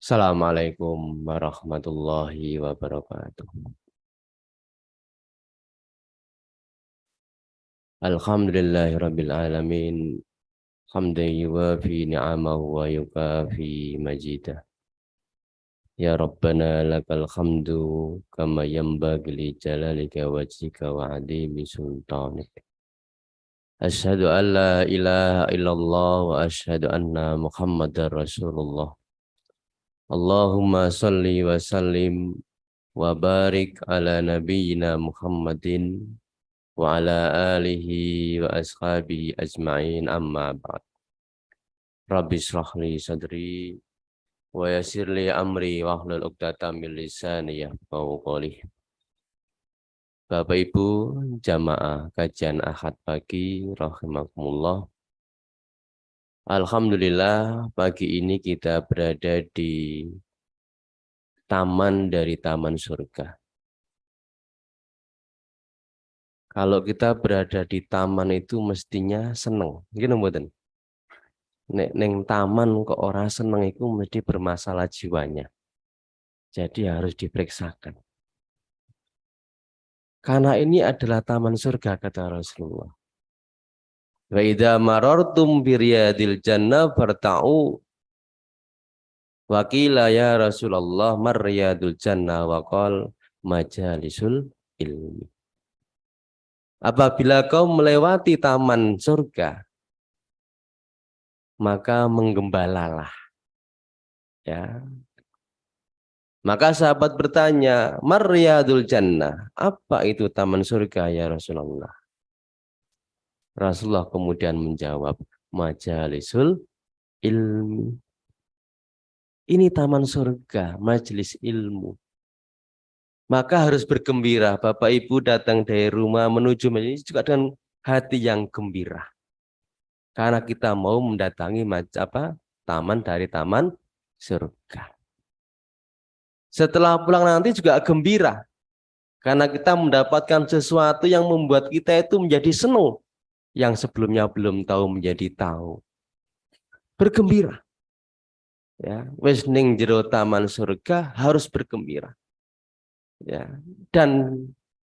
Assalamualaikum warahmatullahi wabarakatuh. Alhamdulillahirabbil alamin. Hamdan yuwafi ni'amahu wa yukafi majidah. Ya Rabbana lakal hamdu kama yanbaghi li jalalika wajhika wa 'azimi sultanik. Asyhadu an la ilaha illallah wa asyhadu anna Muhammadar Rasulullah. Allahumma salli wa sallim wa barik ala nabiyyina Muhammadin wa ala alihi wa ashabihi ajma'in amma ba'd. Rabbi shrah li sadri wa yassir li amri wa hlul 'uqdatam min lisani yafqahu qawli. Bapak Ibu jamaah kajian Ahad pagi rahimakumullah. Alhamdulillah pagi ini kita berada di taman dari taman surga. Kalau kita berada di taman itu mestinya seneng, gitu mboten? Nek neng taman kok orang seneng itu mesti bermasalah jiwanya. Jadi harus diperiksakan. Karena ini adalah taman surga kata Rasulullah. Wa idza marartum biriyadil jannah farta'u. Wa qila ya Rasulullah marriyadul jannah wa qal majalisul ilmi. Apabila kau melewati taman surga, maka menggembalalah. Ya. Maka sahabat bertanya, Maryadul Jannah, apa itu taman surga ya Rasulullah? Rasulullah kemudian menjawab, Majalisul ilmi. Ini taman surga, majelis ilmu. Maka harus bergembira. Bapak Ibu datang dari rumah menuju majelis juga dengan hati yang gembira. Karena kita mau mendatangi taman dari taman surga. Setelah pulang nanti juga gembira. Karena kita mendapatkan sesuatu yang membuat kita itu menjadi senang. Yang sebelumnya belum tahu menjadi tahu. Bergembira. Ya, wis ning jero taman surga harus bergembira. Ya. Dan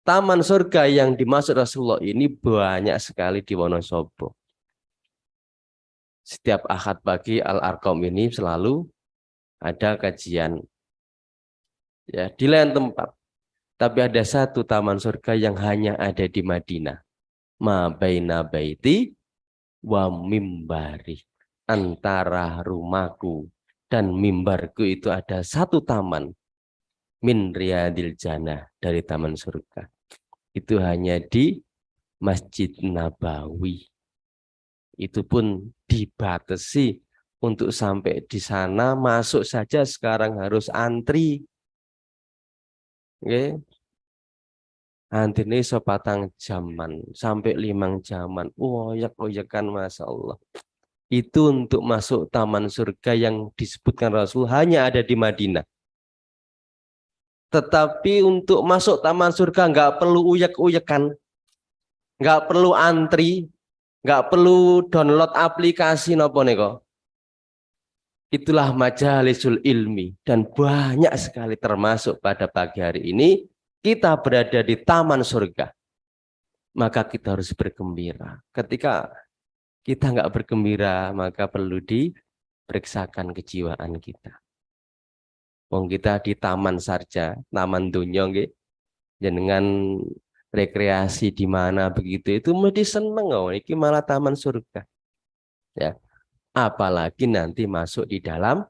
taman surga yang dimaksud Rasulullah ini banyak sekali di Wonosobo. Setiap Ahad pagi Al-Arqam ini selalu ada kajian. Ya, di lain tempat. Tapi ada satu taman surga yang hanya ada di Madinah. Ma baina baiti wa mimbari. Antara rumahku dan mimbarku itu ada satu taman. Min riyadil jannah, dari taman surga. Itu hanya di Masjid Nabawi. Itu pun dibatasi. Untuk sampai di sana masuk saja sekarang harus antri. Oke. Antine iso 4 jaman sampai 5 jaman. Oyak-oyakan Masya Allah. Itu untuk masuk taman surga yang disebutkan Rasul hanya ada di Madinah. Tetapi untuk masuk taman surga nggak perlu uyak-uyakan, nggak perlu antri, nggak perlu download aplikasi nopo neko. Itulah majalisul ilmi, dan banyak sekali termasuk pada pagi hari ini kita berada di taman surga. Maka kita harus bergembira. Ketika kita nggak bergembira, maka perlu diperiksakan kejiwaan kita. Wong kita di taman saja, taman dunia nggih. Jenengan rekreasi di mana begitu itu mesti seneng iki malah taman surga. Ya. Apalagi nanti masuk di dalam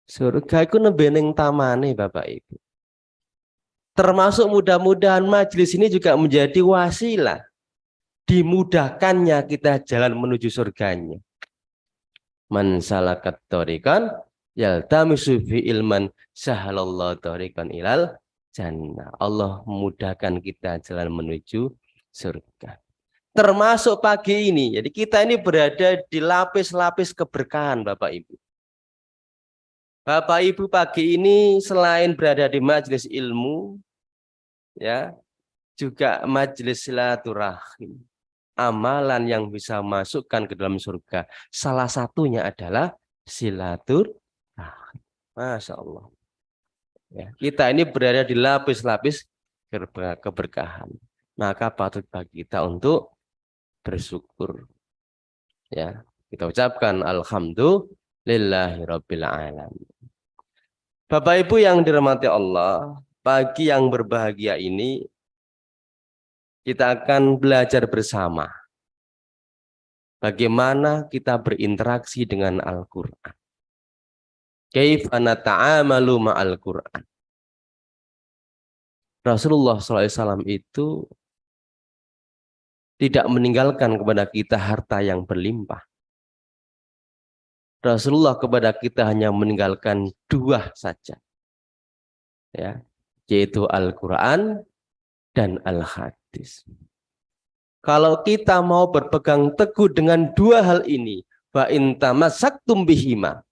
surga itu nembe ning tamane Bapak Ibu. Termasuk mudah-mudahan majelis ini juga menjadi wasilah dimudahkannya kita jalan menuju surganya. Man salakat thoriqan yaltamisu fi ilman sahalallahu thoriqan ilal jannah. Allah memudahkan kita jalan menuju surga. Termasuk pagi ini. Jadi kita ini berada di lapis-lapis keberkahan Bapak Ibu. Bapak Ibu pagi ini selain berada di majelis ilmu, ya, juga majelis silaturahim. Amalan yang bisa masukkan ke dalam surga. Salah satunya adalah silaturahim. Masya Allah. Ya, kita ini berada di lapis-lapis keberkahan. Maka patut bagi kita untuk bersyukur. Ya, kita ucapkan alhamdulillahirabbil alamin. Bapak Ibu yang dirahmati Allah, pagi yang berbahagia ini kita akan belajar bersama bagaimana kita berinteraksi dengan Al-Qur'an. Kaifa nata'amalu ma'al Qur'an. Rasulullah SAW itu tidak meninggalkan kepada kita harta yang berlimpah. Rasulullah kepada kita hanya meninggalkan dua saja, ya, yaitu Al-Quran dan Al-Hadis. Kalau kita mau berpegang teguh dengan dua hal ini, wa in tamassaktum bihima,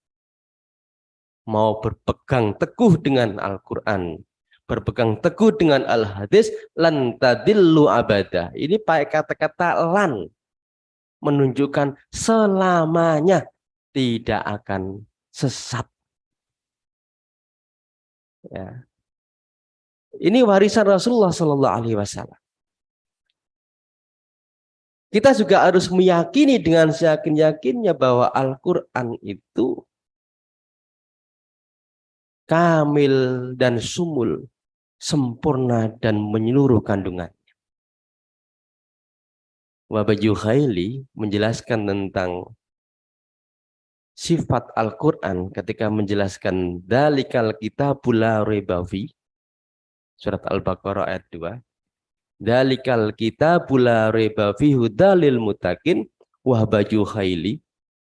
mau berpegang teguh dengan Al-Quran, berpegang teguh dengan Al-Hadis, lan tadillu abada. Ini pakai kata-kata lan, menunjukkan selamanya tidak akan sesat. Ya. Ini warisan Rasulullah Sallallahu Alaihi Wasallam. Kita juga harus meyakini dengan seyakin-yakinnya bahwa Al-Quran itu kamil dan sumul, sempurna dan menyeluruh kandungannya. Bapak Juhaili menjelaskan tentang sifat Al-Quran ketika menjelaskan dalikal kitabul la raiba fi, surat Al-Baqarah ayat 2. Dalikal kitabul la raiba fi hudalil muttaqin. Bapak Juhaili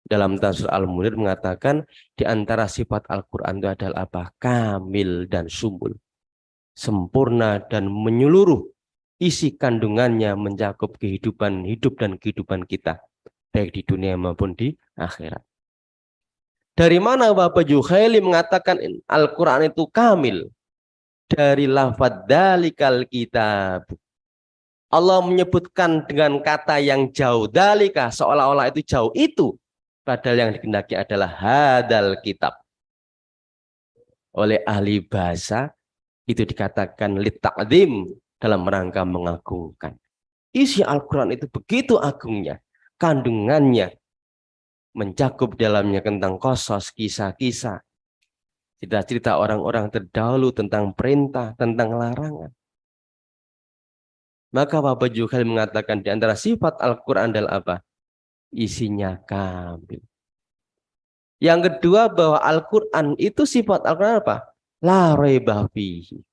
dalam tafsir Al-Munir mengatakan di antara sifat Al-Quran itu adalah apa? Kamil dan sumul, sempurna dan menyeluruh. Isi kandungannya mencakup kehidupan hidup dan kehidupan kita, baik di dunia maupun di akhirat. Dari mana Bapak Juhaili mengatakan Al-Quran itu kamil? Dari lafadz dalikal kitab. Allah menyebutkan dengan kata yang jauh, dalika, seolah-olah itu jauh itu. Padahal yang dikehendaki adalah hadal kitab. Oleh ahli bahasa itu dikatakan litakdim, dalam rangka mengagungkan. Isi Al-Quran itu begitu agungnya, kandungannya mencakup dalamnya tentang qasas, kisah-kisah, cerita-cerita orang-orang terdahulu tentang perintah, tentang larangan. Maka Bapak Juhaili mengatakan di antara sifat Al-Quran adalah apa? Isinya kamil. Yang kedua bahwa Al-Quran itu sifat Al-Quran apa? La raiba fihi.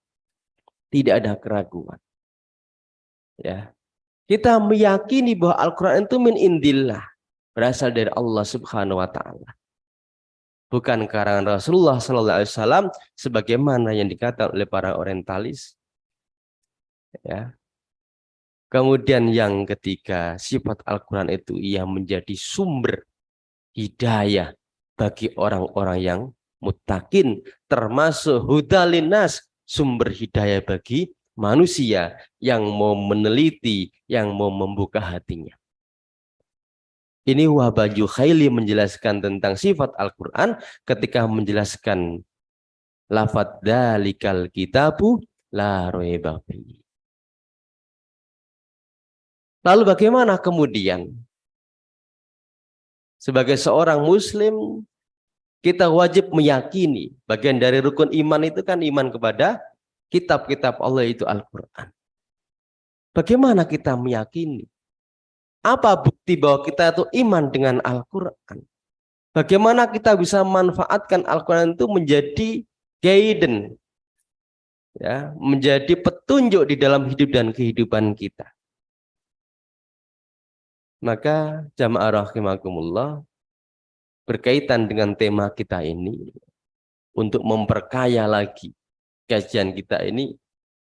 Tidak ada keraguan. Ya. Kita meyakini bahwa Al-Quran itu min indillah, berasal dari Allah Subhanahu wa taala. Bukan karangan Rasulullah sallallahu alaihi wasallam sebagaimana yang dikatakan oleh para orientalis. Ya. Kemudian yang ketiga, sifat Al-Quran itu ia menjadi sumber hidayah bagi orang-orang yang muttaqin, termasuk hudalinas, sumber hidayah bagi manusia yang mau meneliti, yang mau membuka hatinya. Ini Bapak Juhaili menjelaskan tentang sifat Al-Quran ketika menjelaskan lafadz dalikal kitabu la raiba fihi. Lalu bagaimana kemudian? Sebagai seorang muslim, kita wajib meyakini bagian dari rukun iman itu kan iman kepada kitab-kitab Allah, itu Al-Quran. Bagaimana kita meyakini? Apa bukti bahwa kita itu iman dengan Al-Quran? Bagaimana kita bisa memanfaatkan Al-Quran itu menjadi guidance, ya, menjadi petunjuk di dalam hidup dan kehidupan kita? Maka jamaah rahimakumullah, berkaitan dengan tema kita ini, untuk memperkaya lagi kajian kita ini,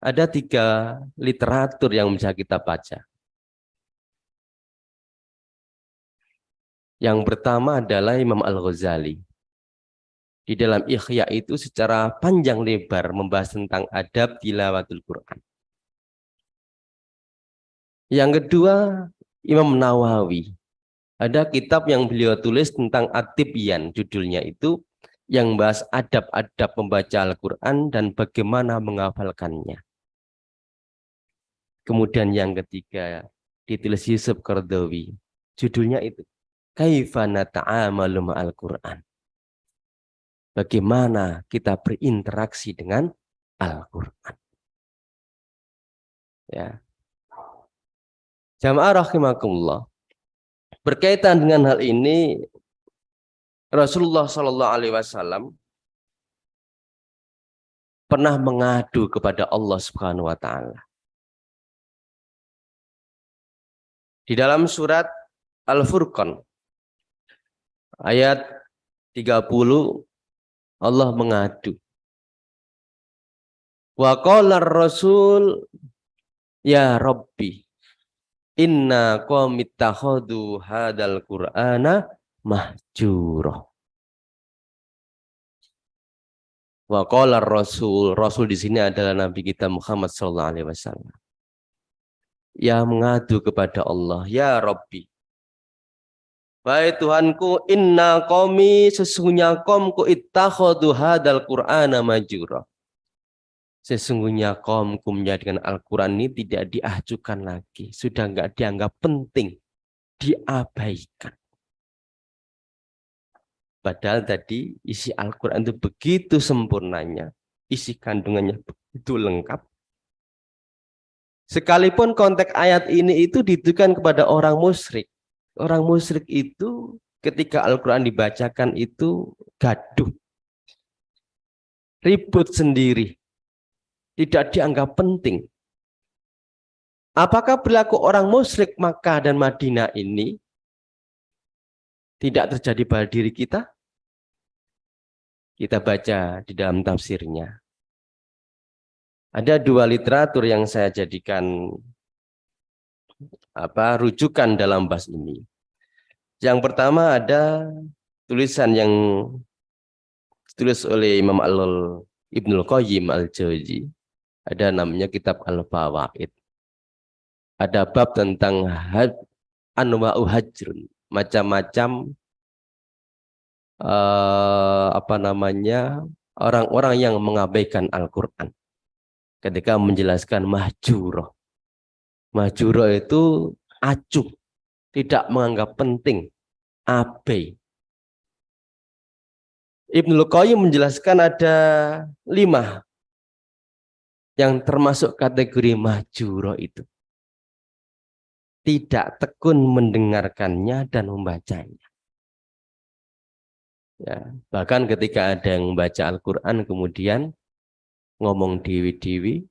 ada 3 literatur yang bisa kita baca. Yang pertama adalah Imam Al-Ghazali. Di dalam Ihya itu secara panjang lebar membahas tentang adab tilawatul Quran. Yang kedua, Imam Nawawi. Ada kitab yang beliau tulis tentang At-Tibyan, judulnya itu yang bahas adab-adab membaca Al-Quran dan bagaimana menghafalkannya. Kemudian yang ketiga ditulis Yusuf Qaradawi. Judulnya itu Kaifa nata'amalu ma'al Quran. Bagaimana kita berinteraksi dengan Al-Quran. Ya. Jamaah rahimakumullah. Berkaitan dengan hal ini, Rasulullah Shallallahu Alaihi Wasallam pernah mengadu kepada Allah Subhanahu Wa Taala. Di dalam surat Al-Furqan ayat 30 Allah mengadu. Wa qala ar-rasul ya Rabbi inna qaumit takhadu hadal Qur'ana mahjura. Wa qala ar-rasul, Rasul di sini adalah Nabi kita Muhammad sallallahu alaihi wasallam. Ya mengadu kepada Allah, ya Rabbi. Wahai Tuhanku, inna qaumi sesungguhnya kaumku ittakhadhu hadal Qur'ana majura. Sesungguhnya kaumku menjadikan Al-Quran ini tidak diajukan lagi. Sudah enggak dianggap penting. Diabaikan. Padahal tadi isi Al-Quran itu begitu sempurnanya. Isi kandungannya begitu lengkap. Sekalipun konteks ayat ini itu ditujukan kepada orang musyrik. Orang musyrik itu ketika Al-Quran dibacakan itu gaduh. Ribut sendiri. Tidak dianggap penting. Apakah perilaku orang musyrik Makkah dan Madinah ini tidak terjadi pada diri kita? Kita baca di dalam tafsirnya. Ada dua literatur yang saya jadikan rujukan dalam bahas ini. Yang pertama ada tulisan yang ditulis oleh Imam Ibnul Qayyim Al-Jauzi. Ada namanya kitab Al-Fawaid. Ada bab tentang anwa'u hajrun, macam-macam orang-orang yang mengabaikan Al-Quran ketika menjelaskan mahjuro. Mahjuro itu acuh, tidak menganggap penting, abai. Ibnul Qayyim menjelaskan ada 5 yang termasuk kategori mahjuro itu. Tidak tekun mendengarkannya dan membacanya. Ya, bahkan ketika ada yang membaca Al-Quran kemudian ngomong dewi-dewi,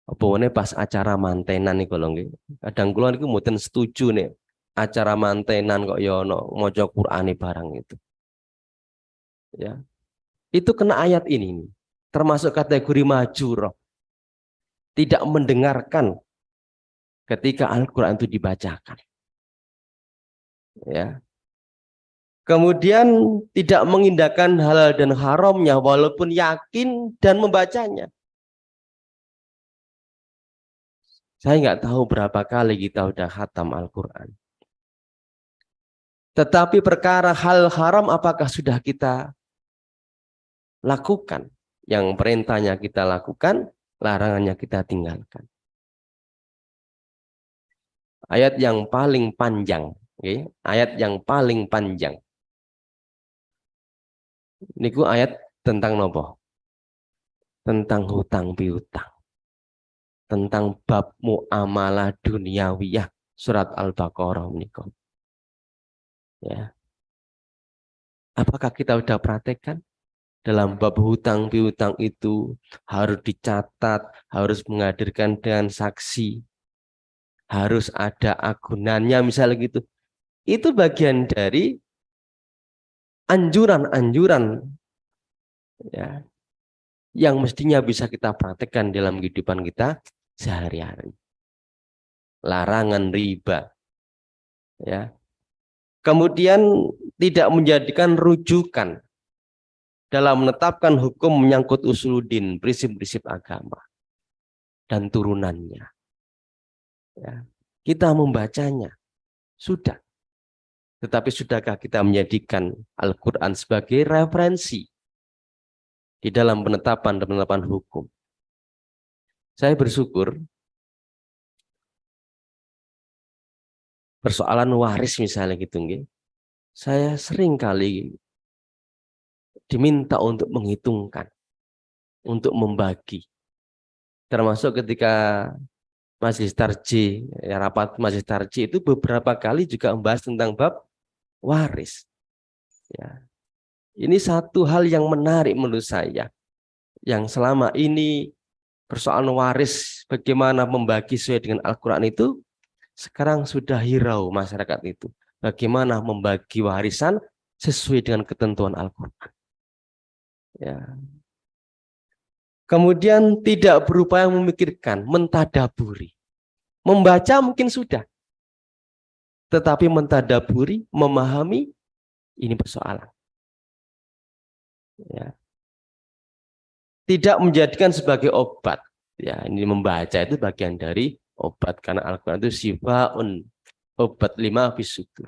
apa pas acara mantenan nih kalau nggih. Kadang kula niku mboten setuju nih acara mantenan kok ya ono maca Qur'ane barang itu. Ya. Itu kena ayat ini nih. Termasuk kategori majuro. Tidak mendengarkan ketika Al-Quran itu dibacakan. Ya. Kemudian tidak mengindahkan halal dan haramnya walaupun yakin dan membacanya. Saya nggak tahu berapa kali kita udah khatam Al-Quran. Tetapi perkara hal haram apakah sudah kita lakukan? Yang perintahnya kita lakukan, larangannya kita tinggalkan. Ayat yang paling panjang. Okay? Ayat yang paling panjang. Niku ayat tentang nopo? Tentang hutang piutang. Tentang bab muamalah duniawiyah. Surat Al-Baqarah niku. Ya. Apakah kita sudah praktekkan? Dalam bab hutang piutang itu harus dicatat, harus menghadirkan dengan saksi, harus ada agunannya misalnya gitu. Itu bagian dari anjuran-anjuran ya, yang mestinya bisa kita praktekkan dalam kehidupan kita sehari-hari. Larangan riba. Ya. Kemudian tidak menjadikan rujukan dalam menetapkan hukum menyangkut usuluddin, prinsip-prinsip agama dan turunannya. Ya. Kita membacanya, sudah. Tetapi sudahkah kita menjadikan Al-Quran sebagai referensi di dalam penetapan dan penetapan hukum? Saya bersyukur persoalan waris misalnya gitu, nggih. Saya sering kali diminta untuk menghitungkan, untuk membagi. Termasuk ketika Majelis Tarjih, ya, rapat Majelis Tarjih itu beberapa kali juga membahas tentang bab waris. Ya. Ini satu hal yang menarik menurut saya, yang selama ini persoalan waris, bagaimana membagi sesuai dengan Al-Quran itu, sekarang sudah hirau masyarakat itu. Bagaimana membagi warisan sesuai dengan ketentuan Al-Quran. Ya. Kemudian tidak berupaya memikirkan, mentadaburi. Membaca mungkin sudah, tetapi mentadaburi, memahami, ini persoalan. Ya. Tidak menjadikan sebagai obat. Ya, ini membaca itu bagian dari obat, karena Al-Quran itu syifaun, obat lima fisudur.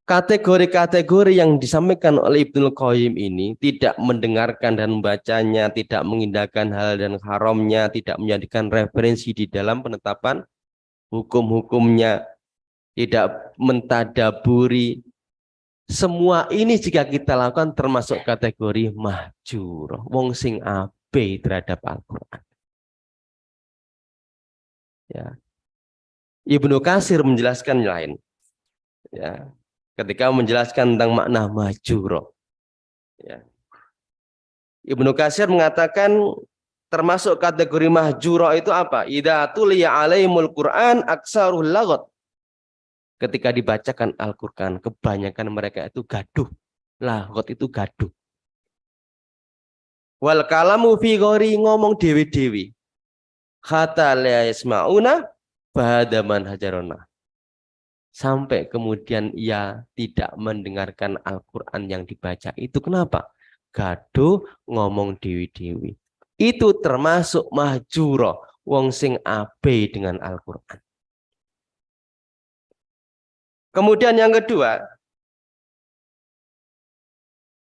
Kategori-kategori yang disampaikan oleh Ibnul Qayyim ini tidak mendengarkan dan membacanya, tidak mengindahkan hal dan haramnya, tidak menjadikan referensi di dalam penetapan hukum-hukumnya, tidak mentadaburi. Semua ini jika kita lakukan termasuk kategori mahjur, wong sing ape terhadap Al-Quran. Ya. Ibnu Katsir menjelaskan lain. Ya. Ketika menjelaskan tentang makna mahjur. Ya. Ibnu Katsir mengatakan termasuk kategori mahjur itu apa? Idza tuliya alaihimul Qur'an aksarul laghat. Ketika dibacakan Al-Quran, kebanyakan mereka itu gaduh. Laghat itu gaduh. Wal kalamu fi ghairi, ngomong dewi-dewi. Hatta la yasma'una ba'daman hajarona. Sampai kemudian ia tidak mendengarkan Al-Quran yang dibaca. Itu kenapa? Gaduh, ngomong dewi-dewi. Itu termasuk mahjuro, wong sing ape dengan Al-Quran. Kemudian yang kedua,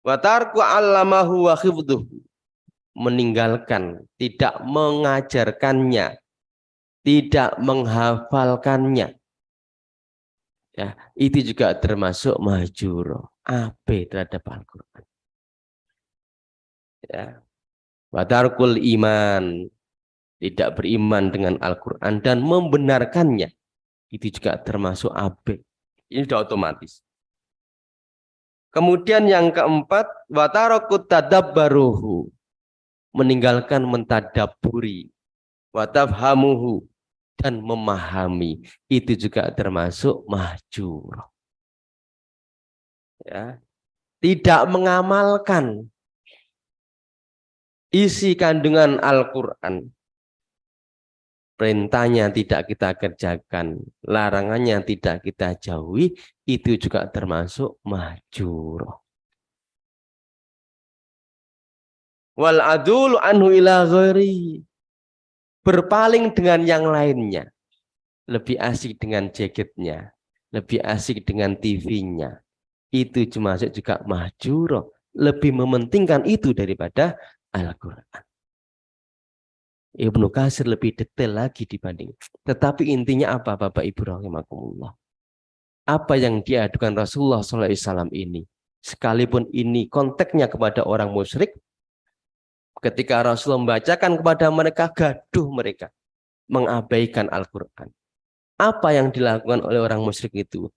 wa tarku 'allamahu wa khifdhuhu, meninggalkan, tidak mengajarkannya, tidak menghafalkannya. Ya, itu juga termasuk mahjur, ape terhadap Al-Quran. Ya. Wa tarkul iman, tidak beriman dengan Al-Quran dan membenarkannya, itu juga termasuk ape. Ini sudah otomatis. Kemudian yang keempat, wa tarakut tadabbaruhu, meninggalkan mentadaburi, wa tafhamuhu, dan memahami, itu juga termasuk mahjur. Ya. Tidak mengamalkan isi kandungan Al-Quran, perintahnya tidak kita kerjakan, larangannya tidak kita jauhi, itu juga termasuk mahjur. Wal adul anhu ila ghairi, berpaling dengan yang lainnya, lebih asik dengan jaketnya, lebih asik dengan TV-nya, itu termasuk juga mahjur, lebih mementingkan itu daripada Al-Quran. Ibnu Katsir lebih detail lagi dibanding. Tetapi intinya apa, Bapak Ibu rahimakumullah? Apa yang diadukan Rasulullah SAW ini, sekalipun ini konteksnya kepada orang musyrik, ketika Rasul membacakan kepada mereka, gaduh mereka, mengabaikan Al-Quran. Apa yang dilakukan oleh orang musyrik itu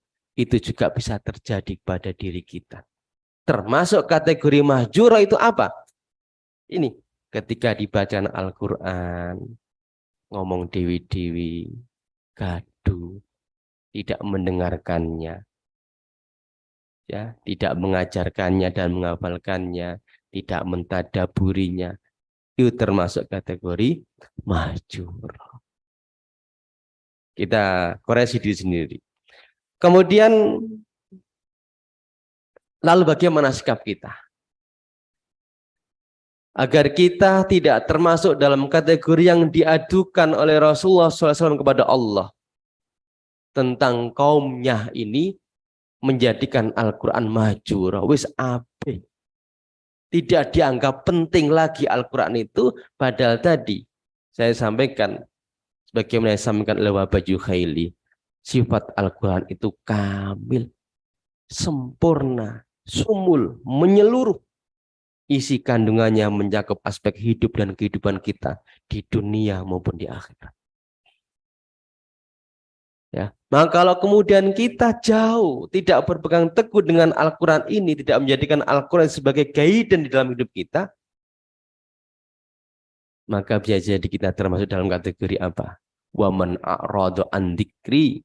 juga bisa terjadi pada diri kita. Termasuk kategori mahjur itu apa? Ini, ketika dibacakan Al-Quran, ngomong dewi-dewi, gaduh, tidak mendengarkannya, ya, tidak mengajarkannya dan menghafalkannya, tidak mentadaburinya, itu termasuk kategori mahjur. Kita koreksi diri sendiri. Kemudian, lalu bagaimana sikap kita? Agar kita tidak termasuk dalam kategori yang diadukan oleh Rasulullah SAW kepada Allah tentang kaumnya ini menjadikan Al-Quran maju, wis ape. Tidak dianggap penting lagi Al-Quran itu, padahal tadi saya sampaikan, sebagaimana saya sampaikan oleh Wabaju Khaili, sifat Al-Quran itu kamil, sempurna, sumul, menyeluruh. Isi kandungannya mencakup aspek hidup dan kehidupan kita di dunia maupun di akhirat. Ya. Maka kalau kemudian kita jauh tidak berpegang teguh dengan Al-Quran ini, tidak menjadikan Al-Quran sebagai guidance di dalam hidup kita, maka bisa jadi kita termasuk dalam kategori apa? Wa man a'rada an dzikri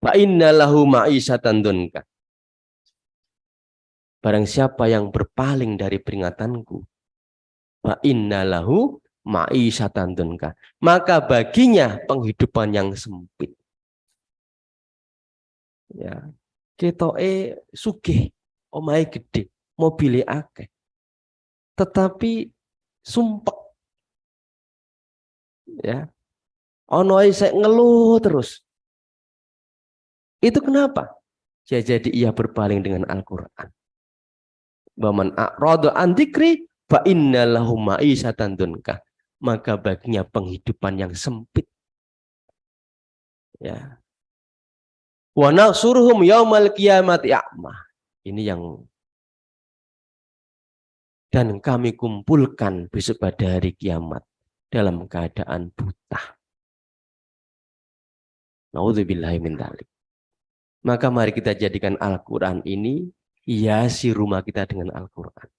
fa inna lahu ma'isyatan dunka. Barang siapa yang berpaling dari peringatanku, fa inna lahu ma'isyatan dunka, maka baginya penghidupan yang sempit. Ya, ketoke sugih, omahe gede, mobile akeh. Tetapi sumpek. Ya. Ono sek ngeluh terus. Itu kenapa? Ya, jadi ia berpaling dengan Al-Qur'an. Waman a'rada an dzikri fa inna lahum ma'isyatan dunka. Maka baginya penghidupan yang sempit. Ya. Wa nahsuruhum yaumal qiyamati a'ma. Ini yang dan kami kumpulkan besok pada hari kiamat dalam keadaan buta. Nauzubillahi min dzalik. Maka mari kita jadikan Al-Quran ini hiasi rumah kita dengan Al-Quran.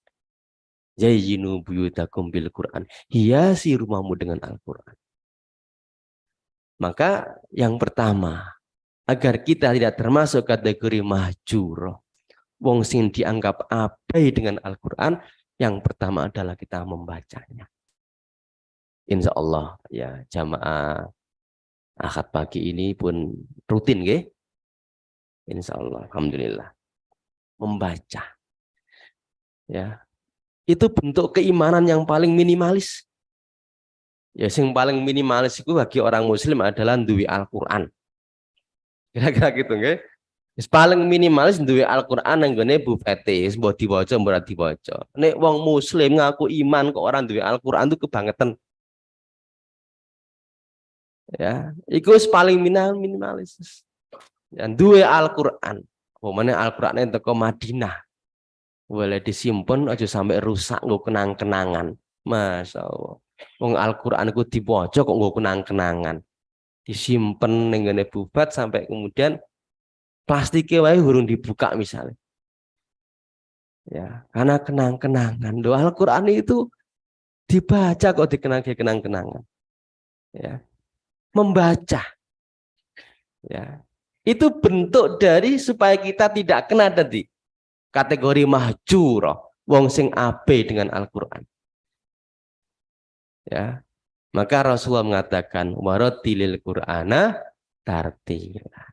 Zayyinu buyutakum bil Quran. Hiasi rumahmu dengan Al-Quran. Maka yang pertama, agar kita tidak termasuk kategori mahjur, wong sing dianggap abai dengan Al-Quran, yang pertama adalah kita membacanya. Insya Allah ya jamaah Ahad pagi ini pun rutin nggih. Insya Allah, alhamdulillah membaca. Ya, itu bentuk keimanan yang paling minimalis. Ya, yang paling minimalis itu bagi orang Muslim adalah duwe Al-Quran. Kira-kira gitu, nggih. Paling minimalis duwe Al-Quran yang gone bufete, mbok diwaca mbok diwaca. Nek wong Muslim ngaku iman kok orang duwe Al-Quran itu kebangetan. Ya, itu paling minimalis. Yang duwe Al-Quran. Pemane Al-Quran yang teko Madinah. Boleh disimpan aja sampai rusak nggo kenang-kenangan. Masya Allah. Wong Al-Quran ku dibaca kok nggo kenang-kenangan. Disimpen ning ngene bubat sampai kemudian plastiknya wae urung dibuka misalnya. Ya, karena kenang-kenangan. Doa Al-Quran itu dibaca kok kenang-kenangan. Ya. Membaca. Ya. Itu bentuk dari supaya kita tidak kena tadi kategori mahjur, wong sing ape dengan Al-Qur'an. Ya. Maka Rasulullah mengatakan warattilil Qur'ana tartila.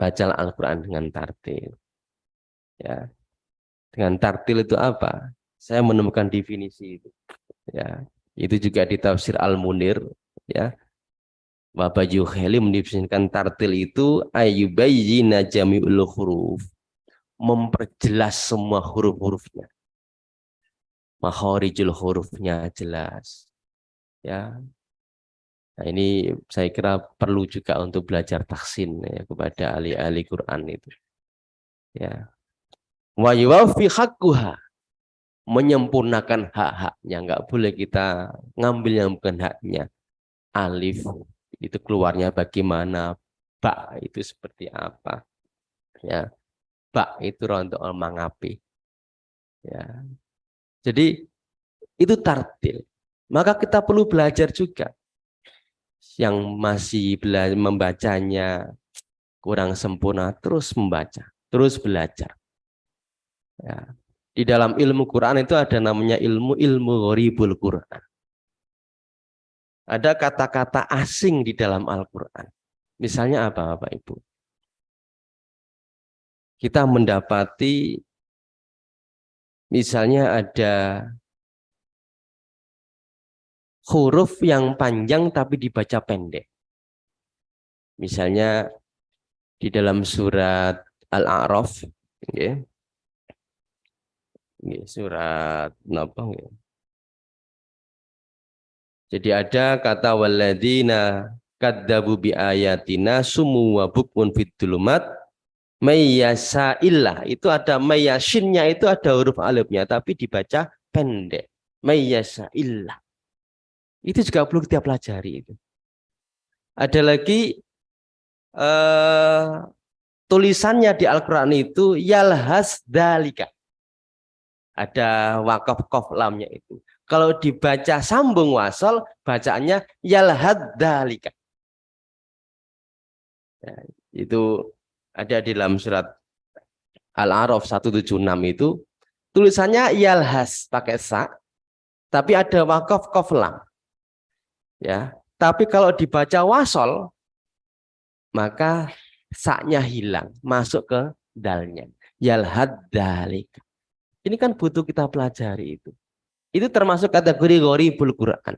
Bacalah Al-Qur'an dengan tartil. Ya. Dengan tartil itu apa? Saya menemukan definisi itu. Ya. Itu juga di tafsir Al-Munir, ya. Bapak Juheli mendefinisikan tartil itu ayyubayyina jami'ul huruf, memperjelas semua huruf-hurufnya, makharijul hurufnya jelas, ya. Nah, ini saya kira perlu juga untuk belajar tahsin ya, kepada ahli-ahli Quran itu, ya. Wa yuwaffi haqquha, menyempurnakan hak-haknya, nggak boleh kita ngambil yang bukan haknya. Alif itu keluarnya bagaimana, ba itu seperti apa, ya, ba itu rontok mangapi, ya. Jadi itu tartil. Maka kita perlu belajar juga. Yang masih membacanya kurang sempurna, terus membaca, terus belajar, ya. Di dalam ilmu Quran itu ada namanya ilmu gharibul Quran. Ada kata-kata asing di dalam Al-Quran. Misalnya apa, Bapak Ibu? Kita mendapati misalnya ada huruf yang panjang tapi dibaca pendek. Misalnya di dalam surat Al-A'raf, okay. Surat apa? Jadi ada kata walladzina kadzabu bi ayatina sumu wa bukmun fid dzulumat mayyasaillah. Itu ada mayyasinnya, itu ada huruf alifnya tapi dibaca pendek. Mayyasaillah. Itu juga perlu kita pelajari itu. Ada lagi tulisannya di Al-Qur'an itu yalhas dalika. Ada wakaf qaf lamnya itu. Kalau dibaca sambung wasal, bacaannya yalhad dalika. Ya, itu ada di dalam surat Al-A'raf 176 itu tulisannya yalhas pakai sa, tapi ada wakaf qaf lam. Ya, tapi kalau dibaca wasal maka sa-nya hilang, masuk ke dalnya. Yalhad dalika. Ini kan butuh kita pelajari itu. Itu termasuk kategori gharibul Quran.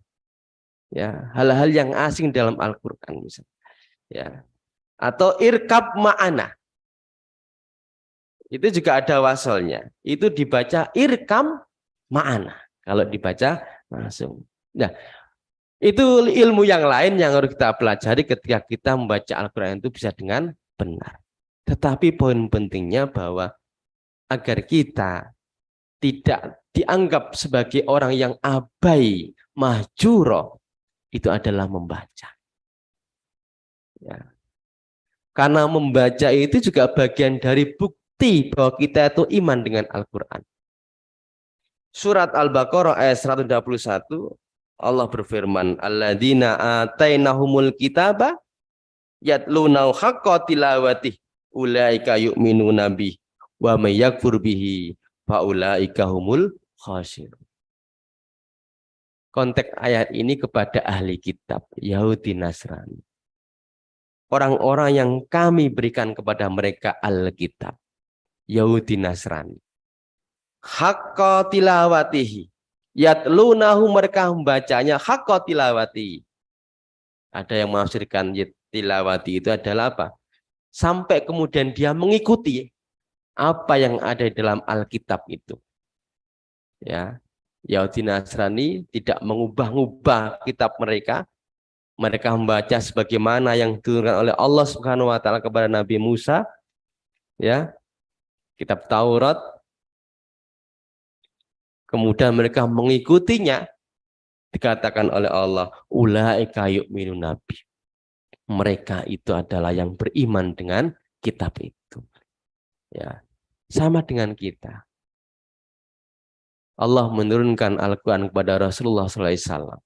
Ya, hal-hal yang asing dalam Al-Qur'an misalnya. Ya. Atau irkab ma'ana. Itu juga ada wasalnya. Itu dibaca irkam ma'ana. Kalau dibaca langsung. Nah, itu ilmu yang lain yang harus kita pelajari ketika kita membaca Al-Qur'an itu bisa dengan benar. Tetapi poin pentingnya bahwa agar kita tidak dianggap sebagai orang yang abai, mahjuro, itu adalah membaca. Ya. Karena membaca itu juga bagian dari bukti bahwa kita itu iman dengan Al-Quran. Surat Al-Baqarah ayat 121, Allah berfirman, alladzina atainahumul kitaba yatlunau haqqa tilawatih ulaika yu'minuna bih wa may yakfur bihi faulaika humul khasirun. Konteks ayat ini kepada ahli kitab Yahudi Nasrani. Orang-orang yang kami berikan kepada mereka Alkitab Yahudi Nasrani. Haqqa tilawatihi. Yatlunahu, mereka membacanya haqqa tilawatihi. Ada yang menafsirkan tilawati itu adalah apa? Sampai kemudian dia mengikuti apa yang ada di dalam Alkitab itu. Ya, Yahudi Nasrani tidak mengubah-ubah kitab mereka. Mereka membaca sebagaimana yang diturunkan oleh Allah Subhanahu wa taala kepada Nabi Musa. Ya. Kitab Taurat. Kemudian mereka mengikutinya. Dikatakan oleh Allah, ulaika yu'minun nabi. Mereka itu adalah yang beriman dengan kitab itu. Ya. Sama dengan kita. Allah menurunkan Al-Quran kepada Rasulullah SAW.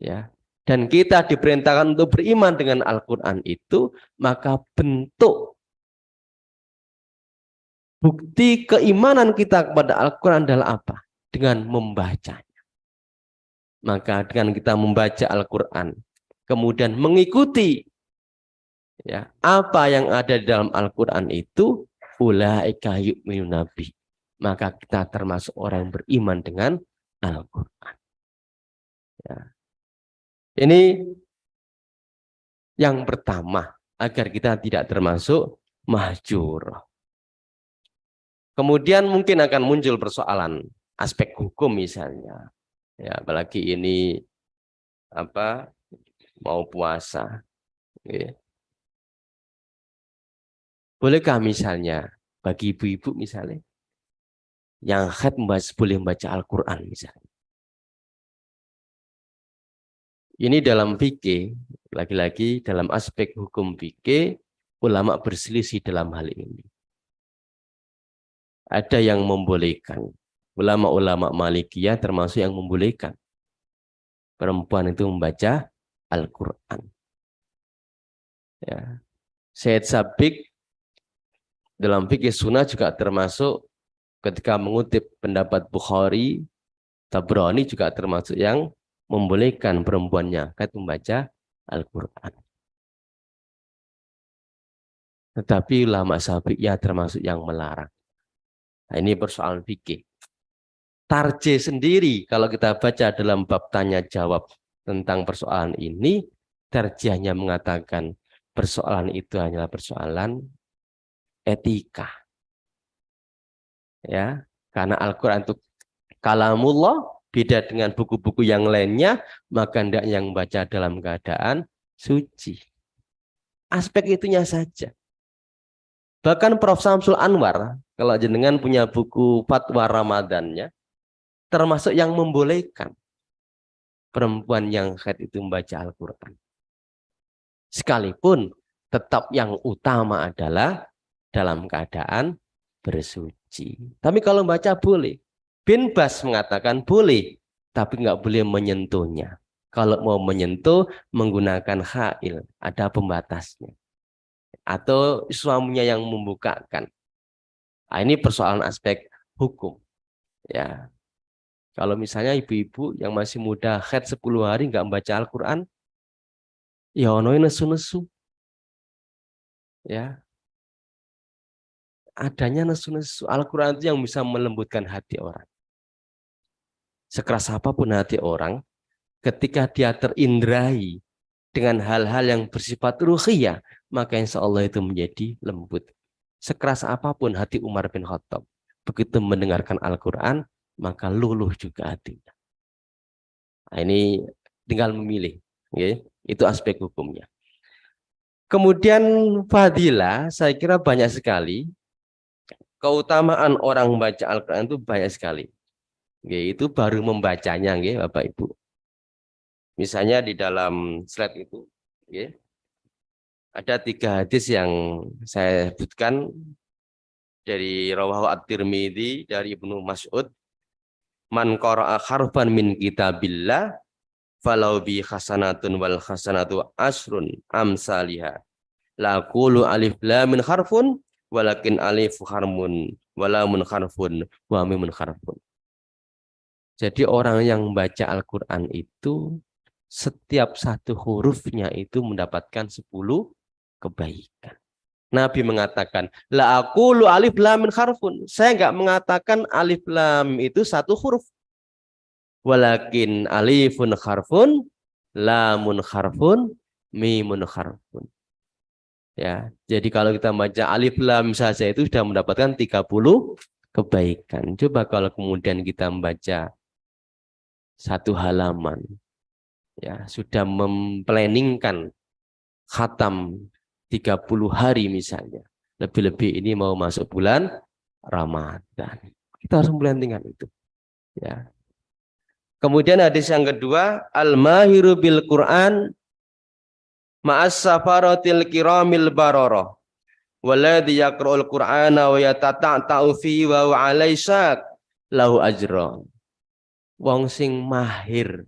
Ya. Dan kita diperintahkan untuk beriman dengan Al-Quran itu, maka bentuk bukti keimanan kita kepada Al-Quran adalah apa? Dengan membacanya. Maka dengan kita membaca Al-Quran, kemudian mengikuti ya, apa yang ada di dalam Al-Quran itu, ulaika yu'minun nabi. Maka kita termasuk orang yang beriman dengan Al-Quran. Ya. Ini yang pertama, agar kita tidak termasuk mahjur. Kemudian mungkin akan muncul persoalan aspek hukum misalnya. Ya, apalagi ini apa mau puasa. Ya. Bolehkah misalnya bagi ibu-ibu misalnya yang haid boleh membaca Al-Quran misalnya. Ini dalam fikih, lagi-lagi dalam aspek hukum fikih, ulama berselisih dalam hal ini. Ada yang membolehkan. Ulama-ulama Malikiyah termasuk yang membolehkan perempuan itu membaca Al-Quran. Ya. Syed Sabiq dalam fikih sunnah juga termasuk ketika mengutip pendapat Bukhari, Tabrani juga termasuk yang membolehkan perempuannya membaca Al-Quran. Tetapi ulama Syafi'iyah termasuk yang melarang. Nah, ini persoalan fikih. Tarjih sendiri kalau kita baca dalam bab tanya jawab tentang persoalan ini, tarjihnya mengatakan Persoalan itu hanyalah persoalan etika. Ya, karena Al-Qur'an itu kalamullah, beda dengan buku-buku yang lainnya, maka hendak yang baca dalam keadaan suci. Aspek itunya saja. Bahkan Prof. Samsul Anwar, kalau jenengan punya buku Fatwa Ramadannya, termasuk yang membolehkan perempuan yang haid itu membaca Al-Quran. Sekalipun tetap yang utama adalah dalam keadaan bersuci. Tapi kalau baca boleh. Bin Bas mengatakan boleh, tapi nggak boleh menyentuhnya. Kalau mau menyentuh menggunakan hail, ada pembatasnya. Atau suaminya yang membukakan. Nah, ini persoalan aspek hukum. Ya, kalau misalnya ibu-ibu yang masih muda haid 10 hari nggak membaca Al-Quran, ya ono nesu-nesu. Ya, adanya nesu-nesu. Al-Quran itu yang bisa melembutkan hati orang. Sekeras apapun hati orang, ketika dia terindrai dengan hal-hal yang bersifat ruhiyah, maka insya Allah itu menjadi lembut. Sekeras apapun hati Umar bin Khattab, begitu mendengarkan Al-Quran, maka luluh juga hatinya. Nah, ini tinggal memilih. Okay? Itu aspek hukumnya. Kemudian fadilah, saya kira banyak sekali. Keutamaan orang membaca Al-Quran itu banyak sekali. Okay? Itu baru membacanya, okay, Bapak Ibu. Misalnya di dalam slide itu, okay, ada 3 hadis yang saya sebutkan dari Rawahu At-Tirmidzi dari Ibnu Mas'ud. Man qara'a harfan min kitabillah falau bi hasanatun wal hasanatu asrun amsalihha. La qulu alif lam min harfun walakin alif harmun walamun harfun wa mimun harfun. Jadi orang yang membaca Al-Qur'an itu setiap satu hurufnya itu mendapatkan 10 kebaikan. Nabi mengatakan, la aqulu alif lam min harfun. Saya enggak mengatakan alif lam itu satu huruf. Walakin alifun harfun, lamun harfun, mimun harfun. Ya, jadi kalau kita baca alif lam saja itu sudah mendapatkan 30 kebaikan. Coba kalau kemudian kita membaca satu halaman, ya sudah memplanningkan khatam 30 hari misalnya. Lebih-lebih ini mau masuk bulan Ramadan. Kita harus memplanningkan itu. Ya. Kemudian hadis yang kedua, al-mahiru bil Quran ma'as safaratil kiramil bararah. Walladhi yaqra'ul Qur'ana wa yatata'u fi wa alaysak lahu ajra. Wong sing mahir,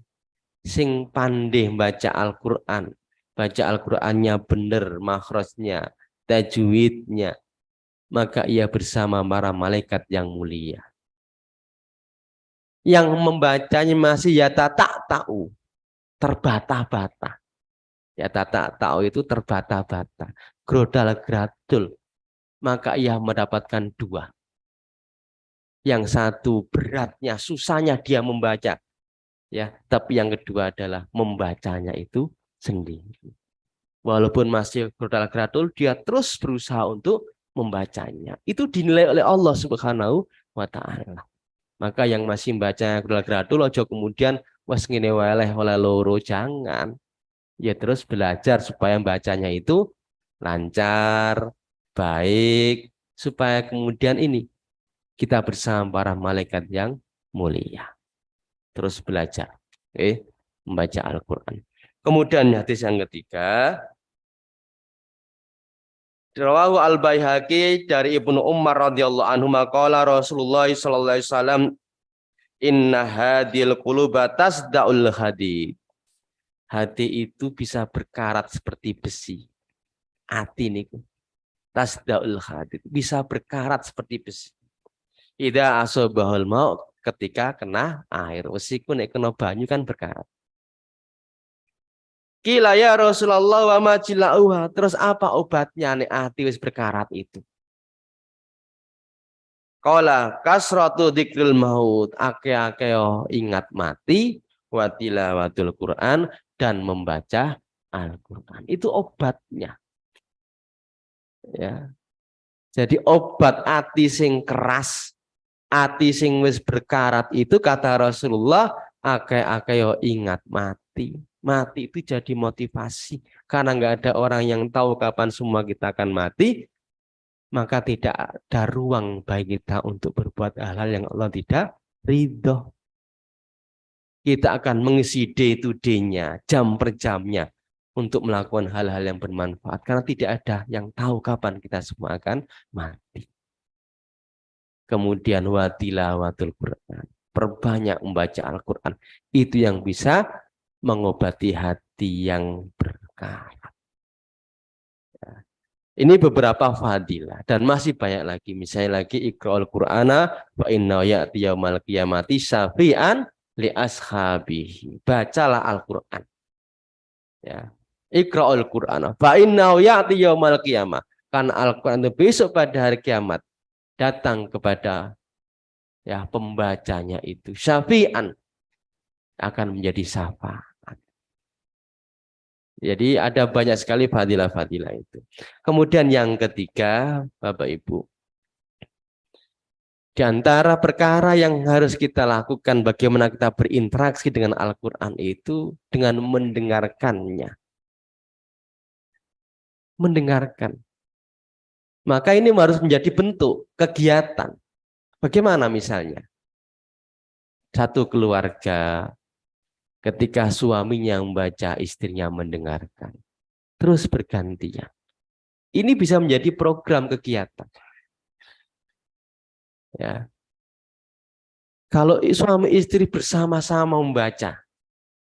sing pandai baca Al-Qur'an, baca Al-Qur'annya benar makhrajnya, tajwidnya, maka ia bersama para malaikat yang mulia. Yang membacanya masih yatata'u, terbata-bata. Yatata'u itu terbata-bata, grodal-gradul. Maka ia mendapatkan 2. Yang satu beratnya, susahnya dia membaca, ya. Tapi yang kedua adalah membacanya itu sendiri. Walaupun masih grodal-gradul, dia terus berusaha untuk membacanya. Itu dinilai oleh Allah Subhanahu wa Ta'ala. Maka yang masih membaca grodal-gradul, ojo kemudian was ngene wae oleh loro, jangan. Ya terus belajar supaya bacanya itu lancar, baik, supaya kemudian ini kita bersama para malaikat yang mulia. Terus belajar, membaca Al-Quran. Kemudian hadis yang ketiga, Rawahu Al-Baihaqi dari Ibnu Umar radhiyallahu anhu maqala Rasulullah sallallahu alaihi wasallam inna hadil quluba tasda'ul hadid. Hati itu bisa berkarat seperti besi. Hati niku tasda'ul hadid, bisa berkarat seperti besi. Idza asobahul maut, ketika kena air. Wesiku nek kena banyu kan berkarat. Kila ya Rasulullah wa ma jilauha. Terus apa obatnya nek hati wis berkarat itu? Qala kasratu dzikril maut, ake-ake ingat mati, wa tilawatul Quran, dan membaca Al-Quran. Itu obatnya. Ya. Jadi obat ati sing keras, ati sing wis berkarat itu kata Rasulullah, akeh-akeh yo ingat mati. Mati itu jadi motivasi. Karena nggak ada orang yang tahu kapan semua kita akan mati, maka tidak ada ruang bagi kita untuk berbuat hal-hal yang Allah tidak ridho. Kita akan mengisi day to day-nya, jam per jamnya, untuk melakukan hal-hal yang bermanfaat. Karena tidak ada yang tahu kapan kita semua akan mati. Kemudian watilawatul Quran. Perbanyak membaca Al-Quran. Itu yang bisa mengobati hati yang berkarat. Ini beberapa fadilah dan masih banyak lagi. Misalnya lagi Iqra'ul Qur'ana wa inna ya'ti yaumal qiyamati syafi'an li ashabihi. Bacalah Al-Qur'an. Ya. Iqra'ul Qur'ana fa inna ya'ti yaumal qiyamah. Karena Al-Qur'an itu besok pada hari kiamat datang kepada ya pembacanya itu syafi'an, akan menjadi syafaat. Jadi ada banyak sekali fadilah-fadilah itu. Kemudian yang ketiga, Bapak Ibu, di antara perkara yang harus kita lakukan bagaimana kita berinteraksi dengan Al-Quran itu dengan mendengarkannya. Mendengarkan. Maka ini harus menjadi bentuk kegiatan. Bagaimana misalnya? Satu keluarga ketika suaminya membaca, istrinya mendengarkan. Terus bergantian. Ini bisa menjadi program kegiatan. Ya. Kalau suami istri bersama-sama membaca,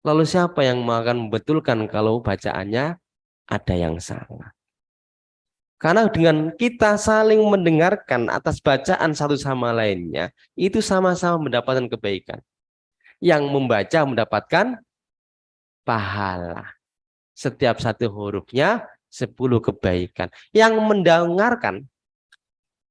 lalu siapa yang akan membetulkan kalau bacaannya ada yang salah? Karena dengan kita saling mendengarkan atas bacaan satu sama lainnya, itu sama-sama mendapatkan kebaikan. Yang membaca mendapatkan pahala. Setiap satu hurufnya 10 kebaikan. Yang mendengarkan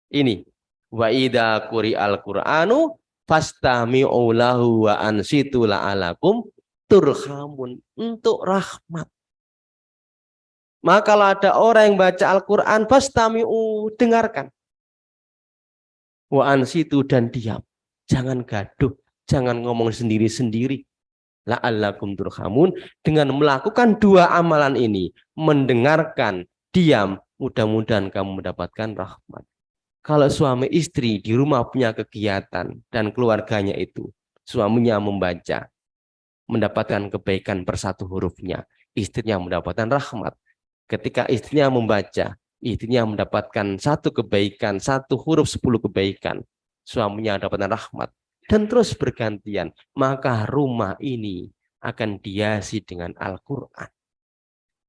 ini, wa idza quri'al Qur'anu fastami'u lahu wa ansitu la'alakum turhamun, untuk rahmat. Maka kalau ada orang yang baca Al-Quran, fastami'u, dengarkan. Wa ansitu, dan diam. Jangan gaduh, jangan ngomong sendiri-sendiri. La'alakum turhamun, dengan melakukan dua amalan ini, mendengarkan, diam, mudah-mudahan kamu mendapatkan rahmat. Kalau suami istri di rumah punya kegiatan dan keluarganya itu, suaminya membaca, mendapatkan kebaikan per satu hurufnya, istrinya mendapatkan rahmat. Ketika istrinya membaca, istrinya mendapatkan satu kebaikan, satu huruf 10 kebaikan, suaminya mendapatkan rahmat. Dan terus bergantian, maka rumah ini akan dihiasi dengan Al-Quran.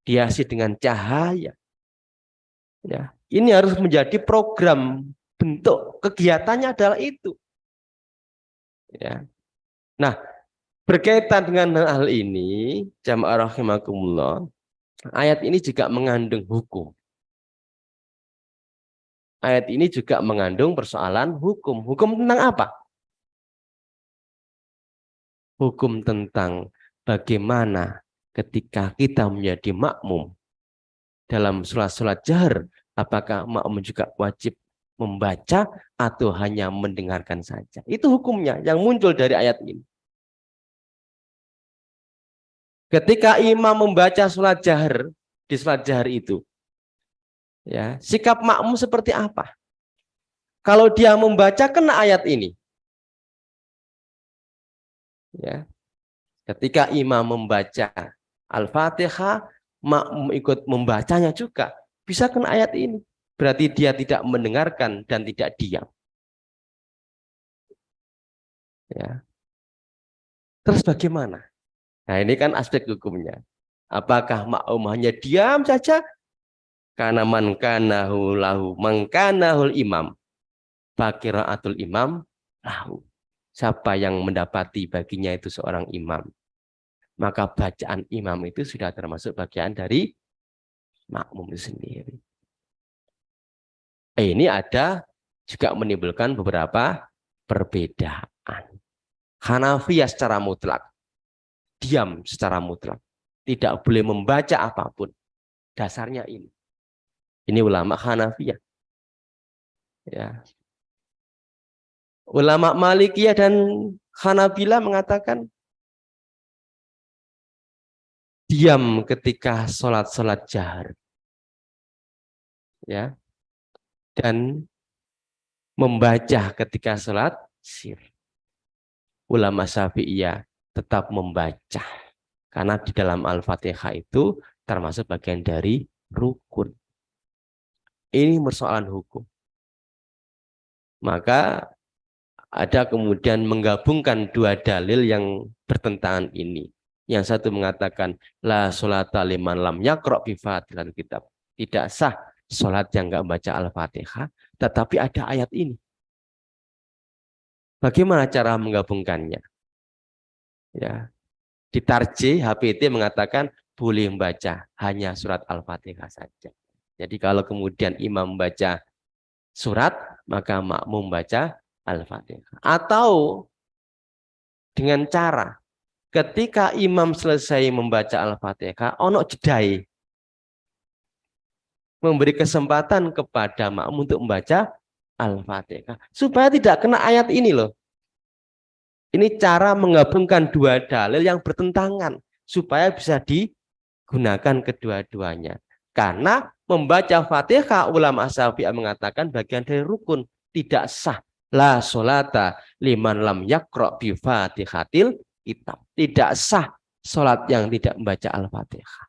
Dihiasi dengan cahaya. Ya, ini harus menjadi program, bentuk kegiatannya adalah itu. Ya. Nah, berkaitan dengan hal ini, jamaah rahimakumullah, ayat ini juga mengandung hukum. Ayat ini juga mengandung persoalan hukum. Hukum tentang apa? Hukum tentang bagaimana ketika kita menjadi makmum dalam sholat-sholat jahar, apakah makmum juga wajib membaca atau hanya mendengarkan saja? Itu hukumnya yang muncul dari ayat ini. Ketika imam membaca sholat jahar, di sholat jahar itu, ya, sikap makmum seperti apa? Kalau dia membaca kena ayat ini, ya, ketika imam membaca Al-Fatihah, makmum ikut membacanya juga, bisa kena ayat ini. Berarti dia tidak mendengarkan dan tidak diam. Ya. Terus bagaimana? Nah, ini kan aspek hukumnya. Apakah makmum hanya diam saja? Karena man kanahu lahu mangkanahul imam, fakiraatul imam lahu. Siapa yang mendapati baginya itu seorang imam, maka bacaan imam itu sudah termasuk bagian dari makmum itu sendiri. Ini ada juga menimbulkan beberapa perbedaan. Hanafiyah secara mutlak, diam secara mutlak, tidak boleh membaca apapun. Dasarnya ini. Ini ulama Hanafiyah. Ya. Ulama Malikiyah dan Hanabilah mengatakan diam ketika sholat jahar, ya, dan membaca ketika sholat sir. Ulama Syafi'iyah tetap membaca karena di dalam Al-Fatihah itu termasuk bagian dari rukun. Ini persoalan hukum. Maka ada kemudian menggabungkan dua dalil yang bertentangan ini. Yang satu mengatakan la sholata liman lam yaqra bi Fatihatil kitab. Tidak sah sholat yang enggak membaca Al-Fatihah, tetapi ada ayat ini. Bagaimana cara menggabungkannya? Ya. Di Tarjih HPT mengatakan boleh membaca hanya surat Al-Fatihah saja. Jadi kalau kemudian imam membaca surat, maka makmum membaca Al-Fatihah. Atau dengan cara ketika imam selesai membaca Al-Fatihah, ono jedai, memberi kesempatan kepada makmum untuk membaca Al-Fatihah supaya tidak kena ayat ini loh. Ini cara menggabungkan dua dalil yang bertentangan supaya bisa digunakan kedua-duanya. Karena membaca Fatihah ulama Syafi'iyah mengatakan bagian dari rukun, tidak sah. La sholata liman lam yaqra bi Fatihatil kitab. Tidak sah sholat yang tidak membaca Al-Fatihah.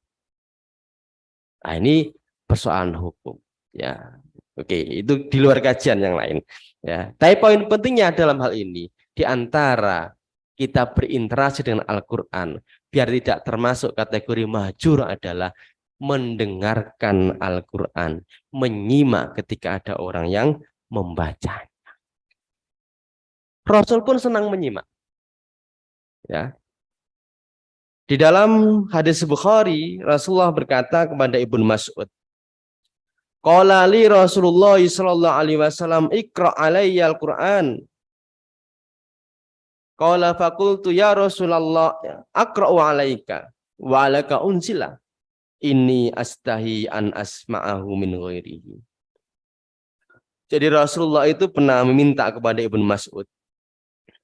Nah, ini persoalan hukum. Ya, oke, itu di luar kajian yang lain. Ya, tapi poin pentingnya dalam hal ini, di antara kita berinteraksi dengan Al-Quran, biar tidak termasuk kategori mahjur adalah mendengarkan Al-Quran, menyimak ketika ada orang yang membacanya. Rasul pun senang menyimak. Ya. Di dalam hadis Bukhari, Rasulullah berkata kepada Ibnu Mas'ud, qala li Rasulullah sallallahu alaihi wasallam iqra alayya al-Qur'an. Qala faqultu ya Rasulullah aqra'u alayka wa alaka unzila. Inni astahi an asma'ahu min ghairihi. Jadi Rasulullah itu pernah meminta kepada Ibnu Mas'ud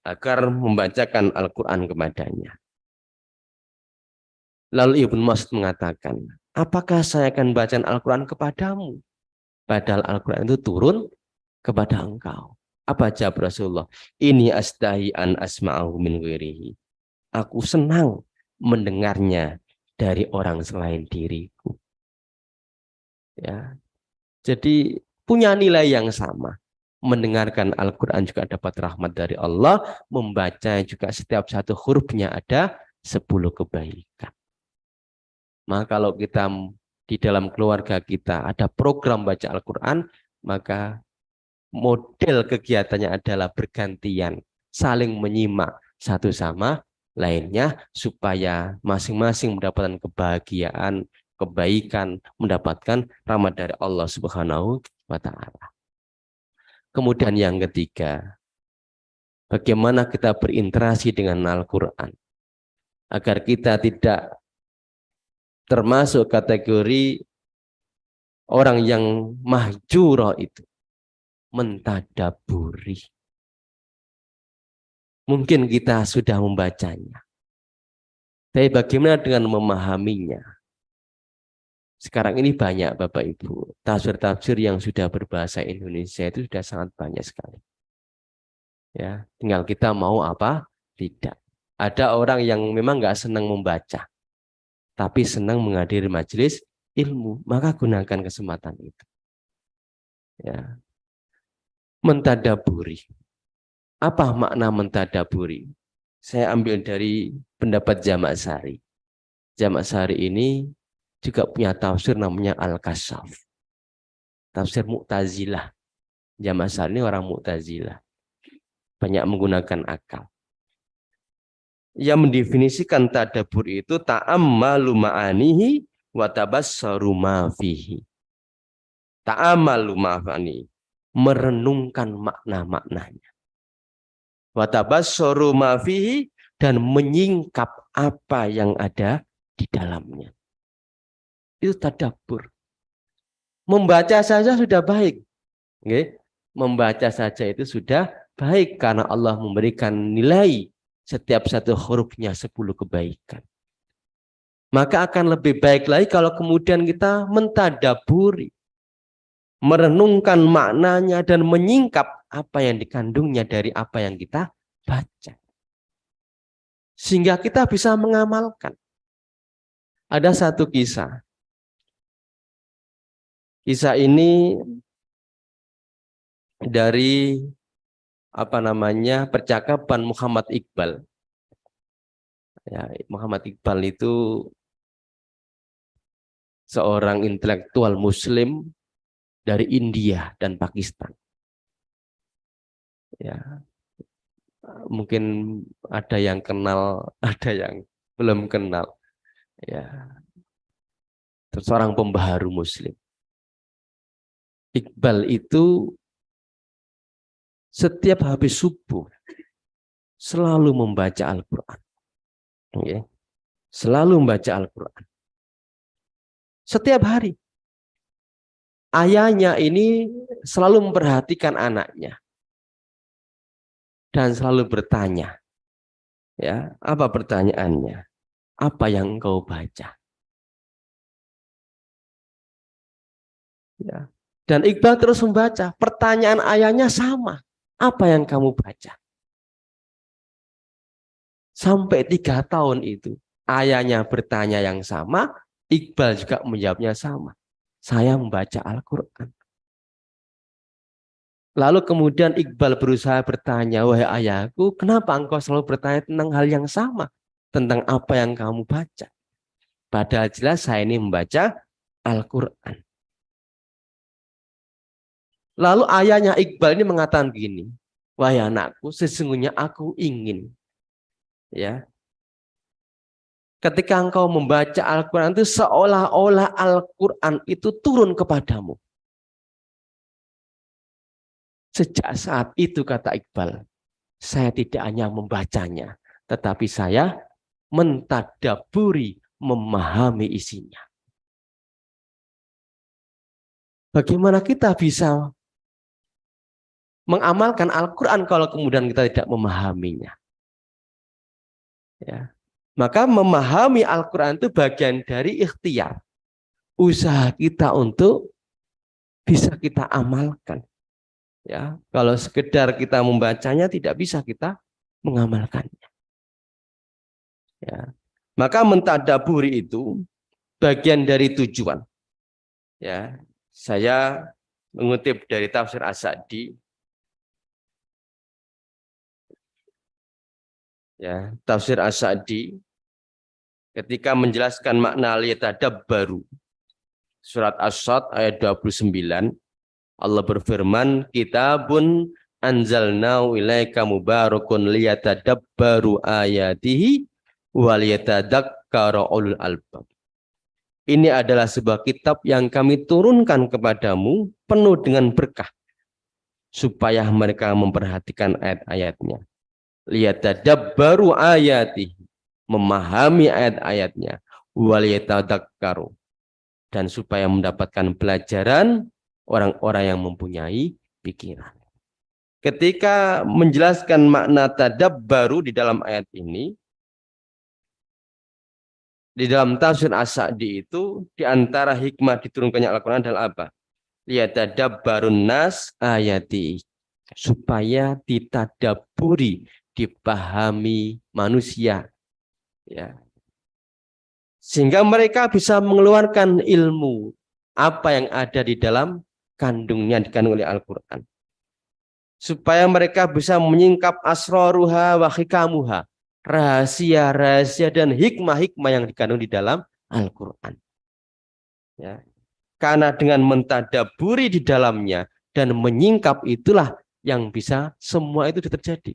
agar membacakan Al-Quran kepadanya. Lalu Ibnu Mas'ud mengatakan, apakah saya akan bacakan Al-Quran kepadamu? Padahal Al-Quran itu turun kepada engkau. Apa jawab Rasulullah? Ini astahi an asma'ahu min ghairihi. Aku senang mendengarnya dari orang selain diriku. Ya. Jadi punya nilai yang sama. Mendengarkan Al-Quran juga dapat rahmat dari Allah. Membaca juga setiap satu hurufnya ada 10 kebaikan. Maka kalau kita di dalam keluarga kita ada program baca Al-Quran, maka model kegiatannya adalah bergantian, saling menyimak satu sama lainnya supaya masing-masing mendapatkan kebahagiaan, kebaikan, mendapatkan rahmat dari Allah Subhanahu wa Ta'ala. Kemudian yang ketiga, bagaimana kita berinteraksi dengan Al-Quran agar kita tidak termasuk kategori orang yang mahjurah itu, mentadaburi. Mungkin kita sudah membacanya, tapi bagaimana dengan memahaminya? Sekarang ini banyak Bapak Ibu, tafsir-tafsir yang sudah berbahasa Indonesia itu sudah sangat banyak sekali. Ya, tinggal kita mau apa? Tidak. Ada orang yang memang nggak senang membaca, tapi senang menghadiri majelis ilmu, maka gunakan kesempatan itu. Ya. Mentadaburi. Apa makna mentadaburi? Saya ambil dari pendapat Jamak Sari. Jamak Sari ini juga punya tafsir namanya Al-Kasyaf. Tafsir Mu'tazilah. Jamak Sari ini orang Mu'tazilah. Banyak menggunakan akal. Yang mendefinisikan tadabur itu ta'ammalu ma'anihi wa tabassaru ma fihi. Ta'ammalu ma'ani, merenungkan makna-maknanya. Wa tabassaru ma fihi, dan menyingkap apa yang ada di dalamnya. Itu tadabbur. Membaca saja sudah baik. Oke? Membaca saja itu sudah baik karena Allah memberikan nilai setiap satu hurufnya 10 kebaikan. Maka akan lebih baik lagi kalau kemudian kita mentadaburi, merenungkan maknanya dan menyingkap apa yang dikandungnya dari apa yang kita baca. Sehingga kita bisa mengamalkan. Ada satu kisah. Kisah ini dari percakapan Muhammad Iqbal. Ya, Muhammad Iqbal itu seorang intelektual Muslim dari India dan Pakistan. Ya, mungkin ada yang kenal, ada yang belum kenal. Ya, seorang pembaharu Muslim. Iqbal itu setiap habis subuh selalu membaca Al-Quran. Ya, selalu membaca Al-Quran. Setiap hari. Ayahnya ini selalu memperhatikan anaknya. Dan selalu bertanya. Ya, apa pertanyaannya? Apa yang engkau baca? Ya. Dan Iqbal terus membaca. Pertanyaan ayahnya sama. Apa yang kamu baca? Sampai 3 tahun itu. Ayahnya bertanya yang sama. Iqbal juga menjawabnya sama. Saya membaca Al-Quran. Lalu kemudian Iqbal berusaha bertanya, wahai ayahku, kenapa engkau selalu bertanya tentang hal yang sama? Tentang apa yang kamu baca? Padahal jelas saya ini membaca Al-Quran. Lalu ayahnya Iqbal ini mengatakan begini, wahai anakku, sesungguhnya aku ingin, ya, ketika engkau membaca Al-Quran itu seolah-olah Al-Quran itu turun kepadamu. Sejak saat itu, kata Iqbal, saya tidak hanya membacanya, tetapi saya mentadaburi, memahami isinya. Bagaimana kita bisa mengamalkan Al-Quran kalau kemudian kita tidak memahaminya? Ya. Maka memahami Al-Quran itu bagian dari ikhtiar. Usaha kita untuk bisa kita amalkan. Ya, kalau sekedar kita membacanya tidak bisa kita mengamalkannya. Ya. Maka mentadaburi itu bagian dari tujuan. Ya, saya mengutip dari tafsir As-Sa'di. Ya, tafsir As-Sa'di ketika menjelaskan makna liyatadabbaru. Surat As-Sad ayat 29, Allah berfirman, kitabun anzalnahu ilaika mubarakun liyatadabbaru ayatihi wa liyatadzakkara ulul albab. Ini adalah sebuah kitab yang kami turunkan kepadamu penuh dengan berkah supaya mereka memperhatikan ayat-ayatnya. Liyatadabbaru ayatihi, memahami ayat-ayatnya, wa liyatadzakkaru, dan supaya mendapatkan pelajaran orang-orang yang mempunyai pikiran. Ketika menjelaskan makna tadabbaru di dalam ayat ini, di dalam tafsir As-Sa'di itu, di antara hikmah diturunkannya Al-Quran adalah apa? Liyatadabbarun nas ayati, supaya ditadaburi, dipahami manusia. Ya. Sehingga mereka bisa mengeluarkan ilmu apa yang ada di dalam kandungnya, dikandung oleh Al-Quran. Supaya mereka bisa menyingkap asroruha wa hikamuha, rahasia-rahasia dan hikmah-hikmah yang dikandung di dalam Al-Quran. Ya. Karena dengan mentadaburi di dalamnya dan menyingkap, itulah yang bisa semua itu terjadi.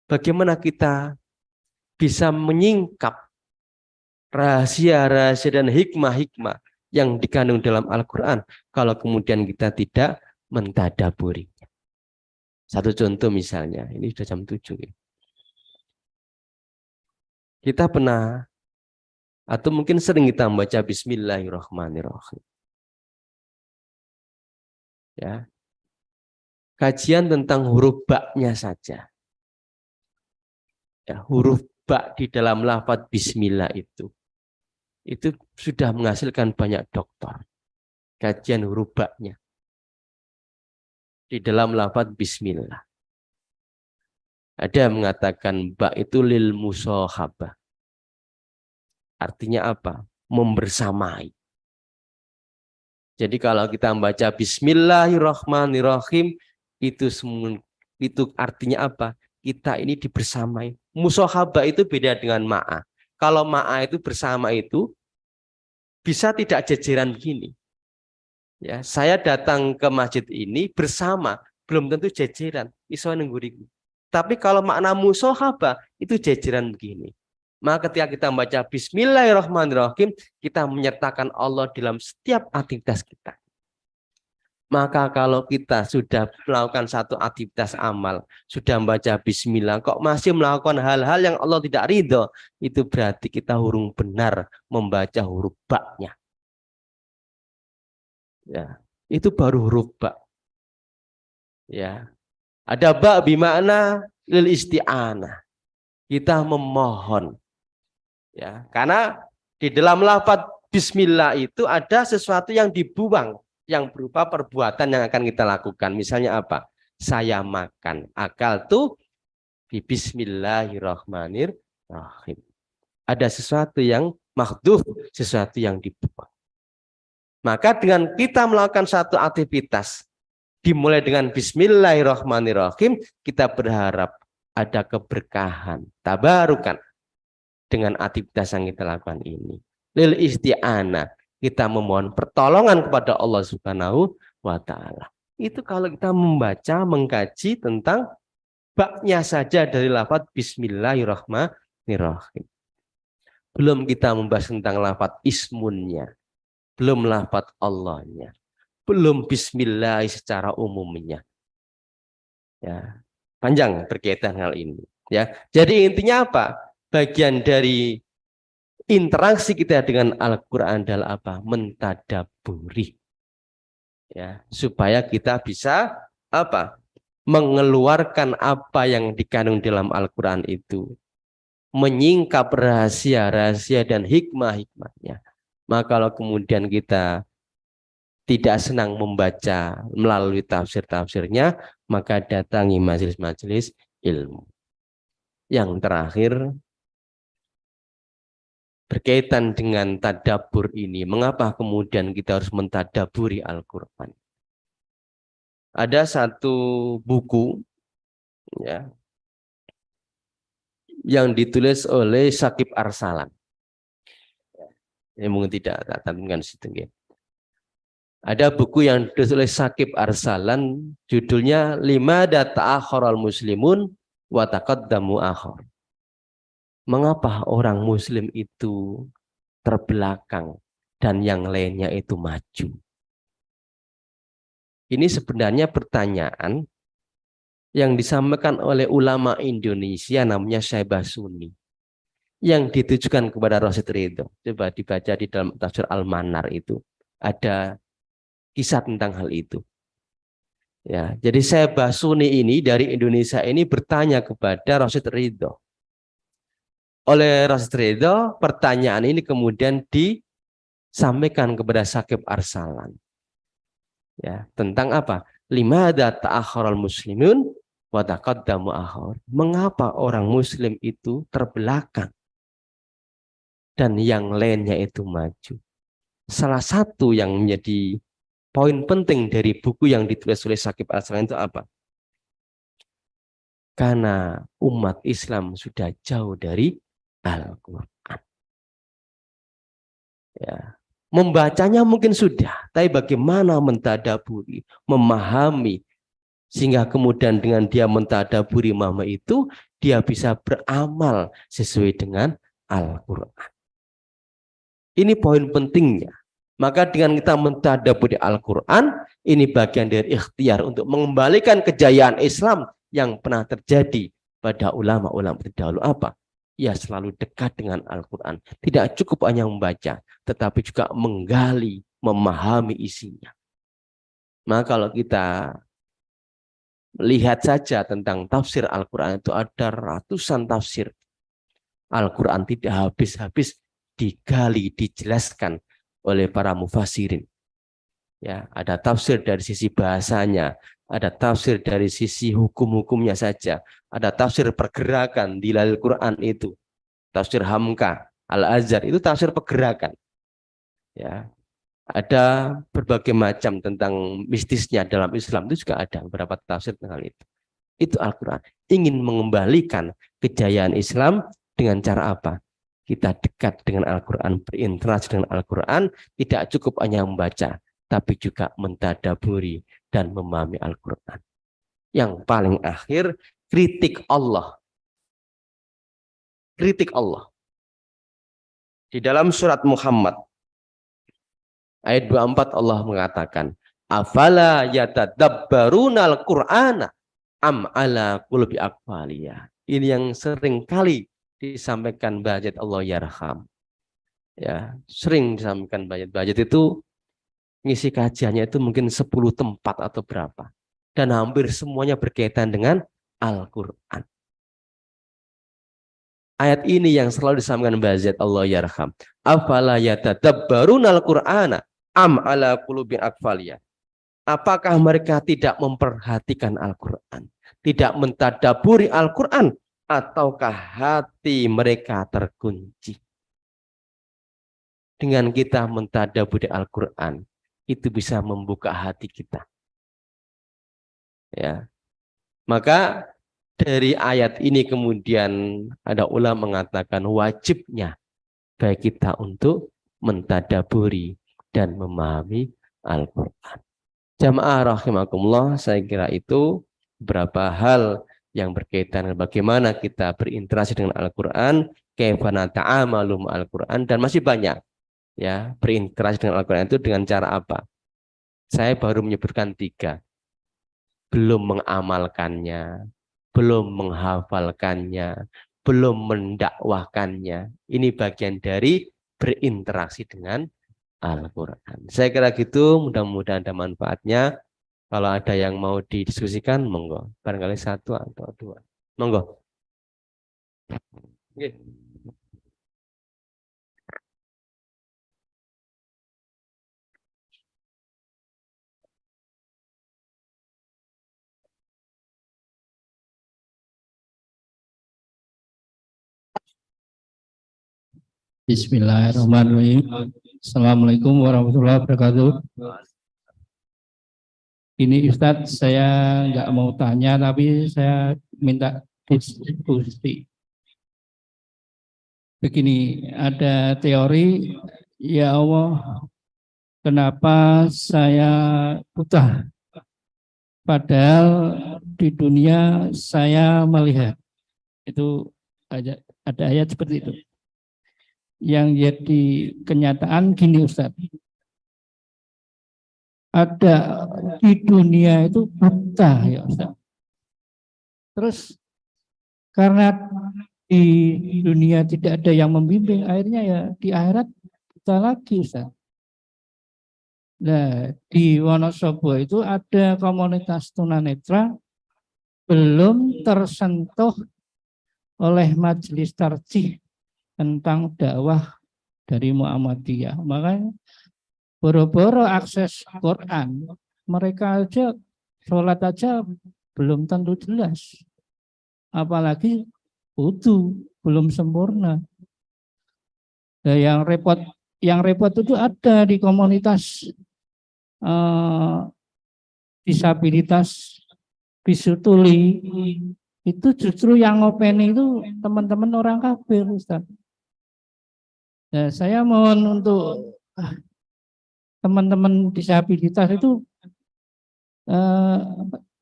Bagaimana kita bisa menyingkap rahasia-rahasia dan hikmah-hikmah yang dikandung dalam Al-Quran kalau kemudian kita tidak mentadaburi. Satu contoh misalnya, ini sudah jam 7. Kita pernah, atau mungkin sering kita membaca Bismillahirrahmanirrahim. Ya. Kajian tentang huruf ba-nya saja. Ya, huruf ba di dalam lafaz bismillah itu sudah menghasilkan banyak doktor. Kajian huruf ba-nya di dalam lafaz bismillah. Ada yang mengatakan ba itu lil musahabah. Artinya apa? Membersamai. Jadi kalau kita membaca Bismillahirrahmanirrahim itu artinya apa? Kita ini dibersamai. Musahabah itu beda dengan ma'a. Kalau ma'a itu bersama itu bisa tidak jejeran begini. Ya, saya datang ke masjid ini bersama, belum tentu jejeran. Iso nengguriku. Tapi kalau makna musahabah itu jejeran begini. Maka ketika kita membaca Bismillahirrahmanirrahim, kita menyertakan Allah dalam setiap aktivitas kita. Maka kalau kita sudah melakukan satu aktivitas amal, sudah membaca Bismillah, kok masih melakukan hal-hal yang Allah tidak ridho, itu berarti kita huruf benar membaca huruf ba-nya. Ya, itu baru huruf ba. Ya, ada ba bimakna lil isti'anah. Kita memohon. Ya, karena di dalam lafaz bismillah itu ada sesuatu yang dibuang yang berupa perbuatan yang akan kita lakukan. Misalnya apa? Saya makan. Akal tuh bismillahirrahmanirrahim. Ada sesuatu yang mahdhuf, sesuatu yang dibuang. Maka dengan kita melakukan satu aktivitas dimulai dengan bismillahirrahmanirrahim, kita berharap ada keberkahan, tabarukan dengan aktivitas yang kita lakukan ini. Lil isti'anah, kita memohon pertolongan kepada Allah Subhanahu wa taala. Itu kalau kita membaca, mengkaji tentang ba-nya saja dari lafaz bismillahirrahmanirrahim. Belum kita membahas tentang lafaz ismunnya, belum lafaz Allahnya, belum bismillah secara umumnya. Ya, panjang berkaitan hal ini. Ya, jadi intinya apa? Bagian dari interaksi kita dengan Al-Quran adalah apa? Mentadaburi. Ya, supaya kita bisa apa? Mengeluarkan apa yang dikandung dalam Al-Quran itu. Menyingkap rahasia-rahasia dan hikmah-hikmahnya. Maka kalau kemudian kita tidak senang membaca melalui tafsir-tafsirnya, maka datangi majelis-majelis ilmu. Yang terakhir, berkaitan dengan tadabbur ini, mengapa kemudian kita harus mentadaburi Al-Quran? Ada satu buku ya, yang ditulis oleh Syakib Arsalan. Ini mungkin tidak tanamkan situ. Ya. Ada buku yang ditulis oleh Syakib Arsalan, judulnya Limada ta'akharal muslimun wa taqaddamu akhar. Mengapa orang muslim itu terbelakang dan yang lainnya itu maju? Ini sebenarnya pertanyaan yang disampaikan oleh ulama Indonesia namanya Syekh Basuni yang ditujukan kepada Rasyid Ridho. Coba dibaca di dalam tafsir Al-Manar itu ada kisah tentang hal itu. Ya, jadi Syekh Basuni ini dari Indonesia ini bertanya kepada Rasyid Ridho. Oleh Rasyid Ridho, pertanyaan ini kemudian disampaikan kepada Syakib Arsalan. Ya, tentang apa? Limada ta'akharal muslimun wa taqaddamu akhar. Mengapa orang muslim itu terbelakang dan yang lainnya itu maju? Salah satu yang menjadi poin penting dari buku yang ditulis oleh Syakib Arsalan itu apa? Karena umat Islam sudah jauh dari Al-Quran. Ya. Membacanya mungkin sudah, tapi bagaimana mentadaburi, memahami, sehingga kemudian dengan dia mentadaburi memahami itu, dia bisa beramal sesuai dengan Al-Quran. Ini poin pentingnya. Maka dengan kita mentadaburi Al-Quran, ini bagian dari ikhtiar untuk mengembalikan kejayaan Islam yang pernah terjadi pada ulama-ulama terdahulu. Apa? Ya selalu dekat dengan Al-Quran. Tidak cukup hanya membaca, tetapi juga menggali, memahami isinya. Maka kalau kita lihat saja tentang tafsir Al-Quran itu ada ratusan tafsir. Al-Quran tidak habis-habis digali, dijelaskan oleh para mufassirin. Ya, ada tafsir dari sisi bahasanya, ada tafsir dari sisi hukum-hukumnya saja, ada tafsir pergerakan di Al-Quran itu, tafsir Hamka, Al-Azhar itu tafsir pergerakan. Ya, ada berbagai macam tentang mistisnya dalam Islam itu juga ada beberapa tafsir tentang itu. Itu Al-Quran. Ingin mengembalikan kejayaan Islam dengan cara apa? Kita dekat dengan Al-Quran, berinteraksi dengan Al-Quran, tidak cukup hanya membaca, tapi juga mentadaburi dan memahami Al-Quran. Yang paling akhir, kritik Allah. Kritik Allah. Di dalam surat Muhammad, ayat 24 Allah mengatakan, afala yatadabbaruna al-Qur'ana am ala qulubi aqfaliyah. Ini yang sering kali disampaikan Bahjat Allah yarham. Ya, sering disampaikan Bahjat itu ngisi kajiannya itu mungkin 10 tempat atau berapa. Dan hampir semuanya berkaitan dengan Al-Qur'an. Ayat ini yang selalu disampaikan Bahjat Allah yarham. Afala yatadabbaruna al-Qur'ana am ala qulubi aqfaliyah. Apakah mereka tidak memperhatikan Al-Quran? Tidak mentadaburi Al-Quran? Ataukah hati mereka terkunci? Dengan kita mentadaburi Al-Quran, itu bisa membuka hati kita. Ya. Maka dari ayat ini kemudian ada ulama mengatakan wajibnya bagi kita untuk mentadaburi dan memahami Al-Quran. Jamaah rahimakumullah, saya kira itu beberapa hal yang berkaitan dengan bagaimana kita berinteraksi dengan Al-Quran, kaifa nata'amalu Al-Quran, dan masih banyak ya berinteraksi dengan Al-Quran itu dengan cara apa? Saya baru menyebutkan 3. Belum mengamalkannya, belum menghafalkannya, belum mendakwahkannya. Ini bagian dari berinteraksi dengan Al-Quran. Saya kira gitu, mudah-mudahan ada manfaatnya. Kalau ada yang mau didiskusikan, monggo. Barangkali 1 atau 2. Monggo. Oke. Bismillahirrahmanirrahim. Assalamualaikum warahmatullahi wabarakatuh. Ini Ustadz, saya nggak mau tanya, tapi saya minta diskusi. Begini, ada teori, ya Allah, kenapa saya buta? Padahal di dunia saya melihat. Itu ada ayat seperti itu. Yang jadi kenyataan gini Ustadz, ada di dunia itu buta ya Ustadz. Terus karena di dunia tidak ada yang membimbing, akhirnya ya di akhirat buta lagi Ustadz. Nah, di Wonosobo itu ada komunitas tunanetra belum tersentuh oleh majelis tarjih tentang dakwah dari Muhammadiyah. Makanya boro-boro akses Quran, mereka aja sholat aja belum tentu jelas. Apalagi wudu belum sempurna. Nah, yang repot itu ada di komunitas disabilitas bisu tuli. Itu justru yang ngopeni itu teman-teman orang kafir, Ustaz. Nah, saya mohon untuk teman-teman disabilitas itu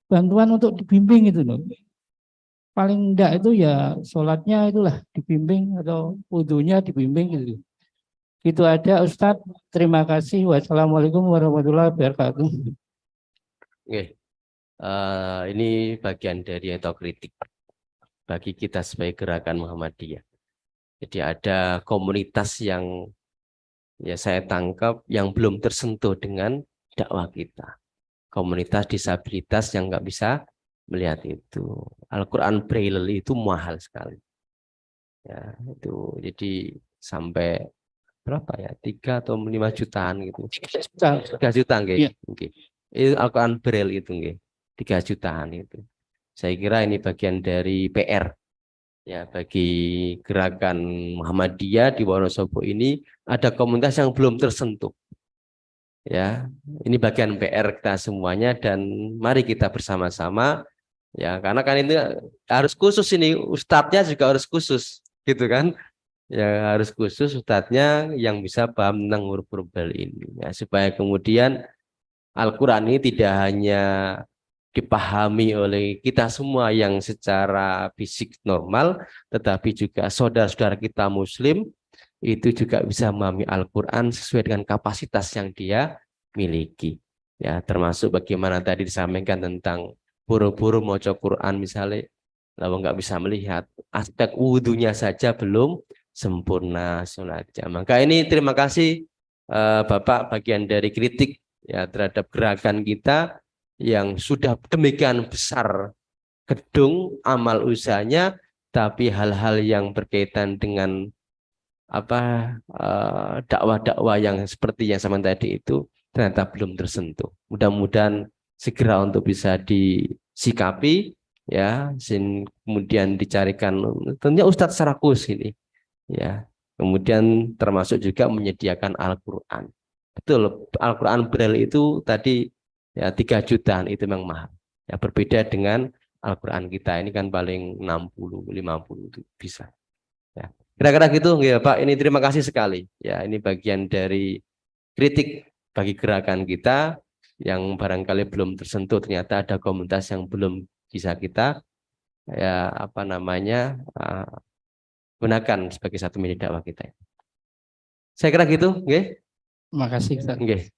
bantuan untuk dibimbing itu loh. Paling enggak itu ya sholatnya itulah dibimbing atau wudunya dibimbing gitu. Itu aja Ustadz. Terima kasih. Wassalamualaikum warahmatullahi wabarakatuh. Oke. Ini bagian dari otokritik bagi kita sebagai gerakan Muhammadiyah. Jadi ada komunitas yang ya saya tangkap yang belum tersentuh dengan dakwah kita. komunitas disabilitas yang nggak bisa melihat itu. Al-Quran Braille itu mahal sekali. Ya, itu jadi sampai berapa ya? 3 atau 5 jutaan gitu. 3 juta nggih. Iya. Nggih. Itu Al-Quran Braille itu nggih. 3 jutaan itu. Saya kira ini bagian dari PR ya bagi gerakan Muhammadiyah di Wonosobo ini ada komunitas yang belum tersentuh. Ya, ini bagian PR kita semuanya dan mari kita bersama-sama ya karena kan ini harus khusus ini ustadznya juga harus khusus gitu kan. Ya harus khusus ustadznya yang bisa paham tentang huruf-huruf Braille ini ya supaya kemudian Al-Quran ini tidak hanya dipahami oleh kita semua yang secara fisik normal, tetapi juga saudara-saudara kita Muslim itu juga bisa memahami Al-Quran sesuai dengan kapasitas yang dia miliki. Ya, termasuk bagaimana tadi disampaikan tentang buru-buru maca Quran misalnya, lalu nggak bisa melihat aspek wudhunya saja belum sempurna sholatnya. Maka ini terima kasih Bapak bagian dari kritik ya terhadap gerakan kita yang sudah demikian besar gedung amal usahanya, tapi hal-hal yang berkaitan dengan dakwah-dakwah yang seperti yang sama tadi itu ternyata belum tersentuh. Mudah-mudahan segera untuk bisa disikapi ya, kemudian dicarikan tentunya Ustadz secara khusus ini ya. Kemudian termasuk juga menyediakan Al-Quran. Betul, Al-Quran Braille itu tadi ya 3 jutaan itu memang mahal. Ya berbeda dengan Al-Quran kita ini kan paling 60, 50 itu bisa. Ya. Kira-kira gitu ya Pak. Ini terima kasih sekali. Ya, ini bagian dari kritik bagi gerakan kita yang barangkali belum tersentuh. Ternyata ada komunitas yang belum bisa kita ya gunakan sebagai satu media dakwah kita. Saya kira gitu, nggih. Terima kasih, Ustaz. Nggih.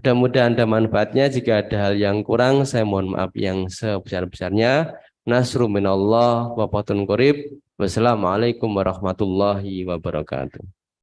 Mudah-mudahan ada manfaatnya. Jika ada hal yang kurang, saya mohon maaf yang sebesar-besarnya. Nasru minallah wa fatun qorib. Wassalamualaikum warahmatullahi wabarakatuh.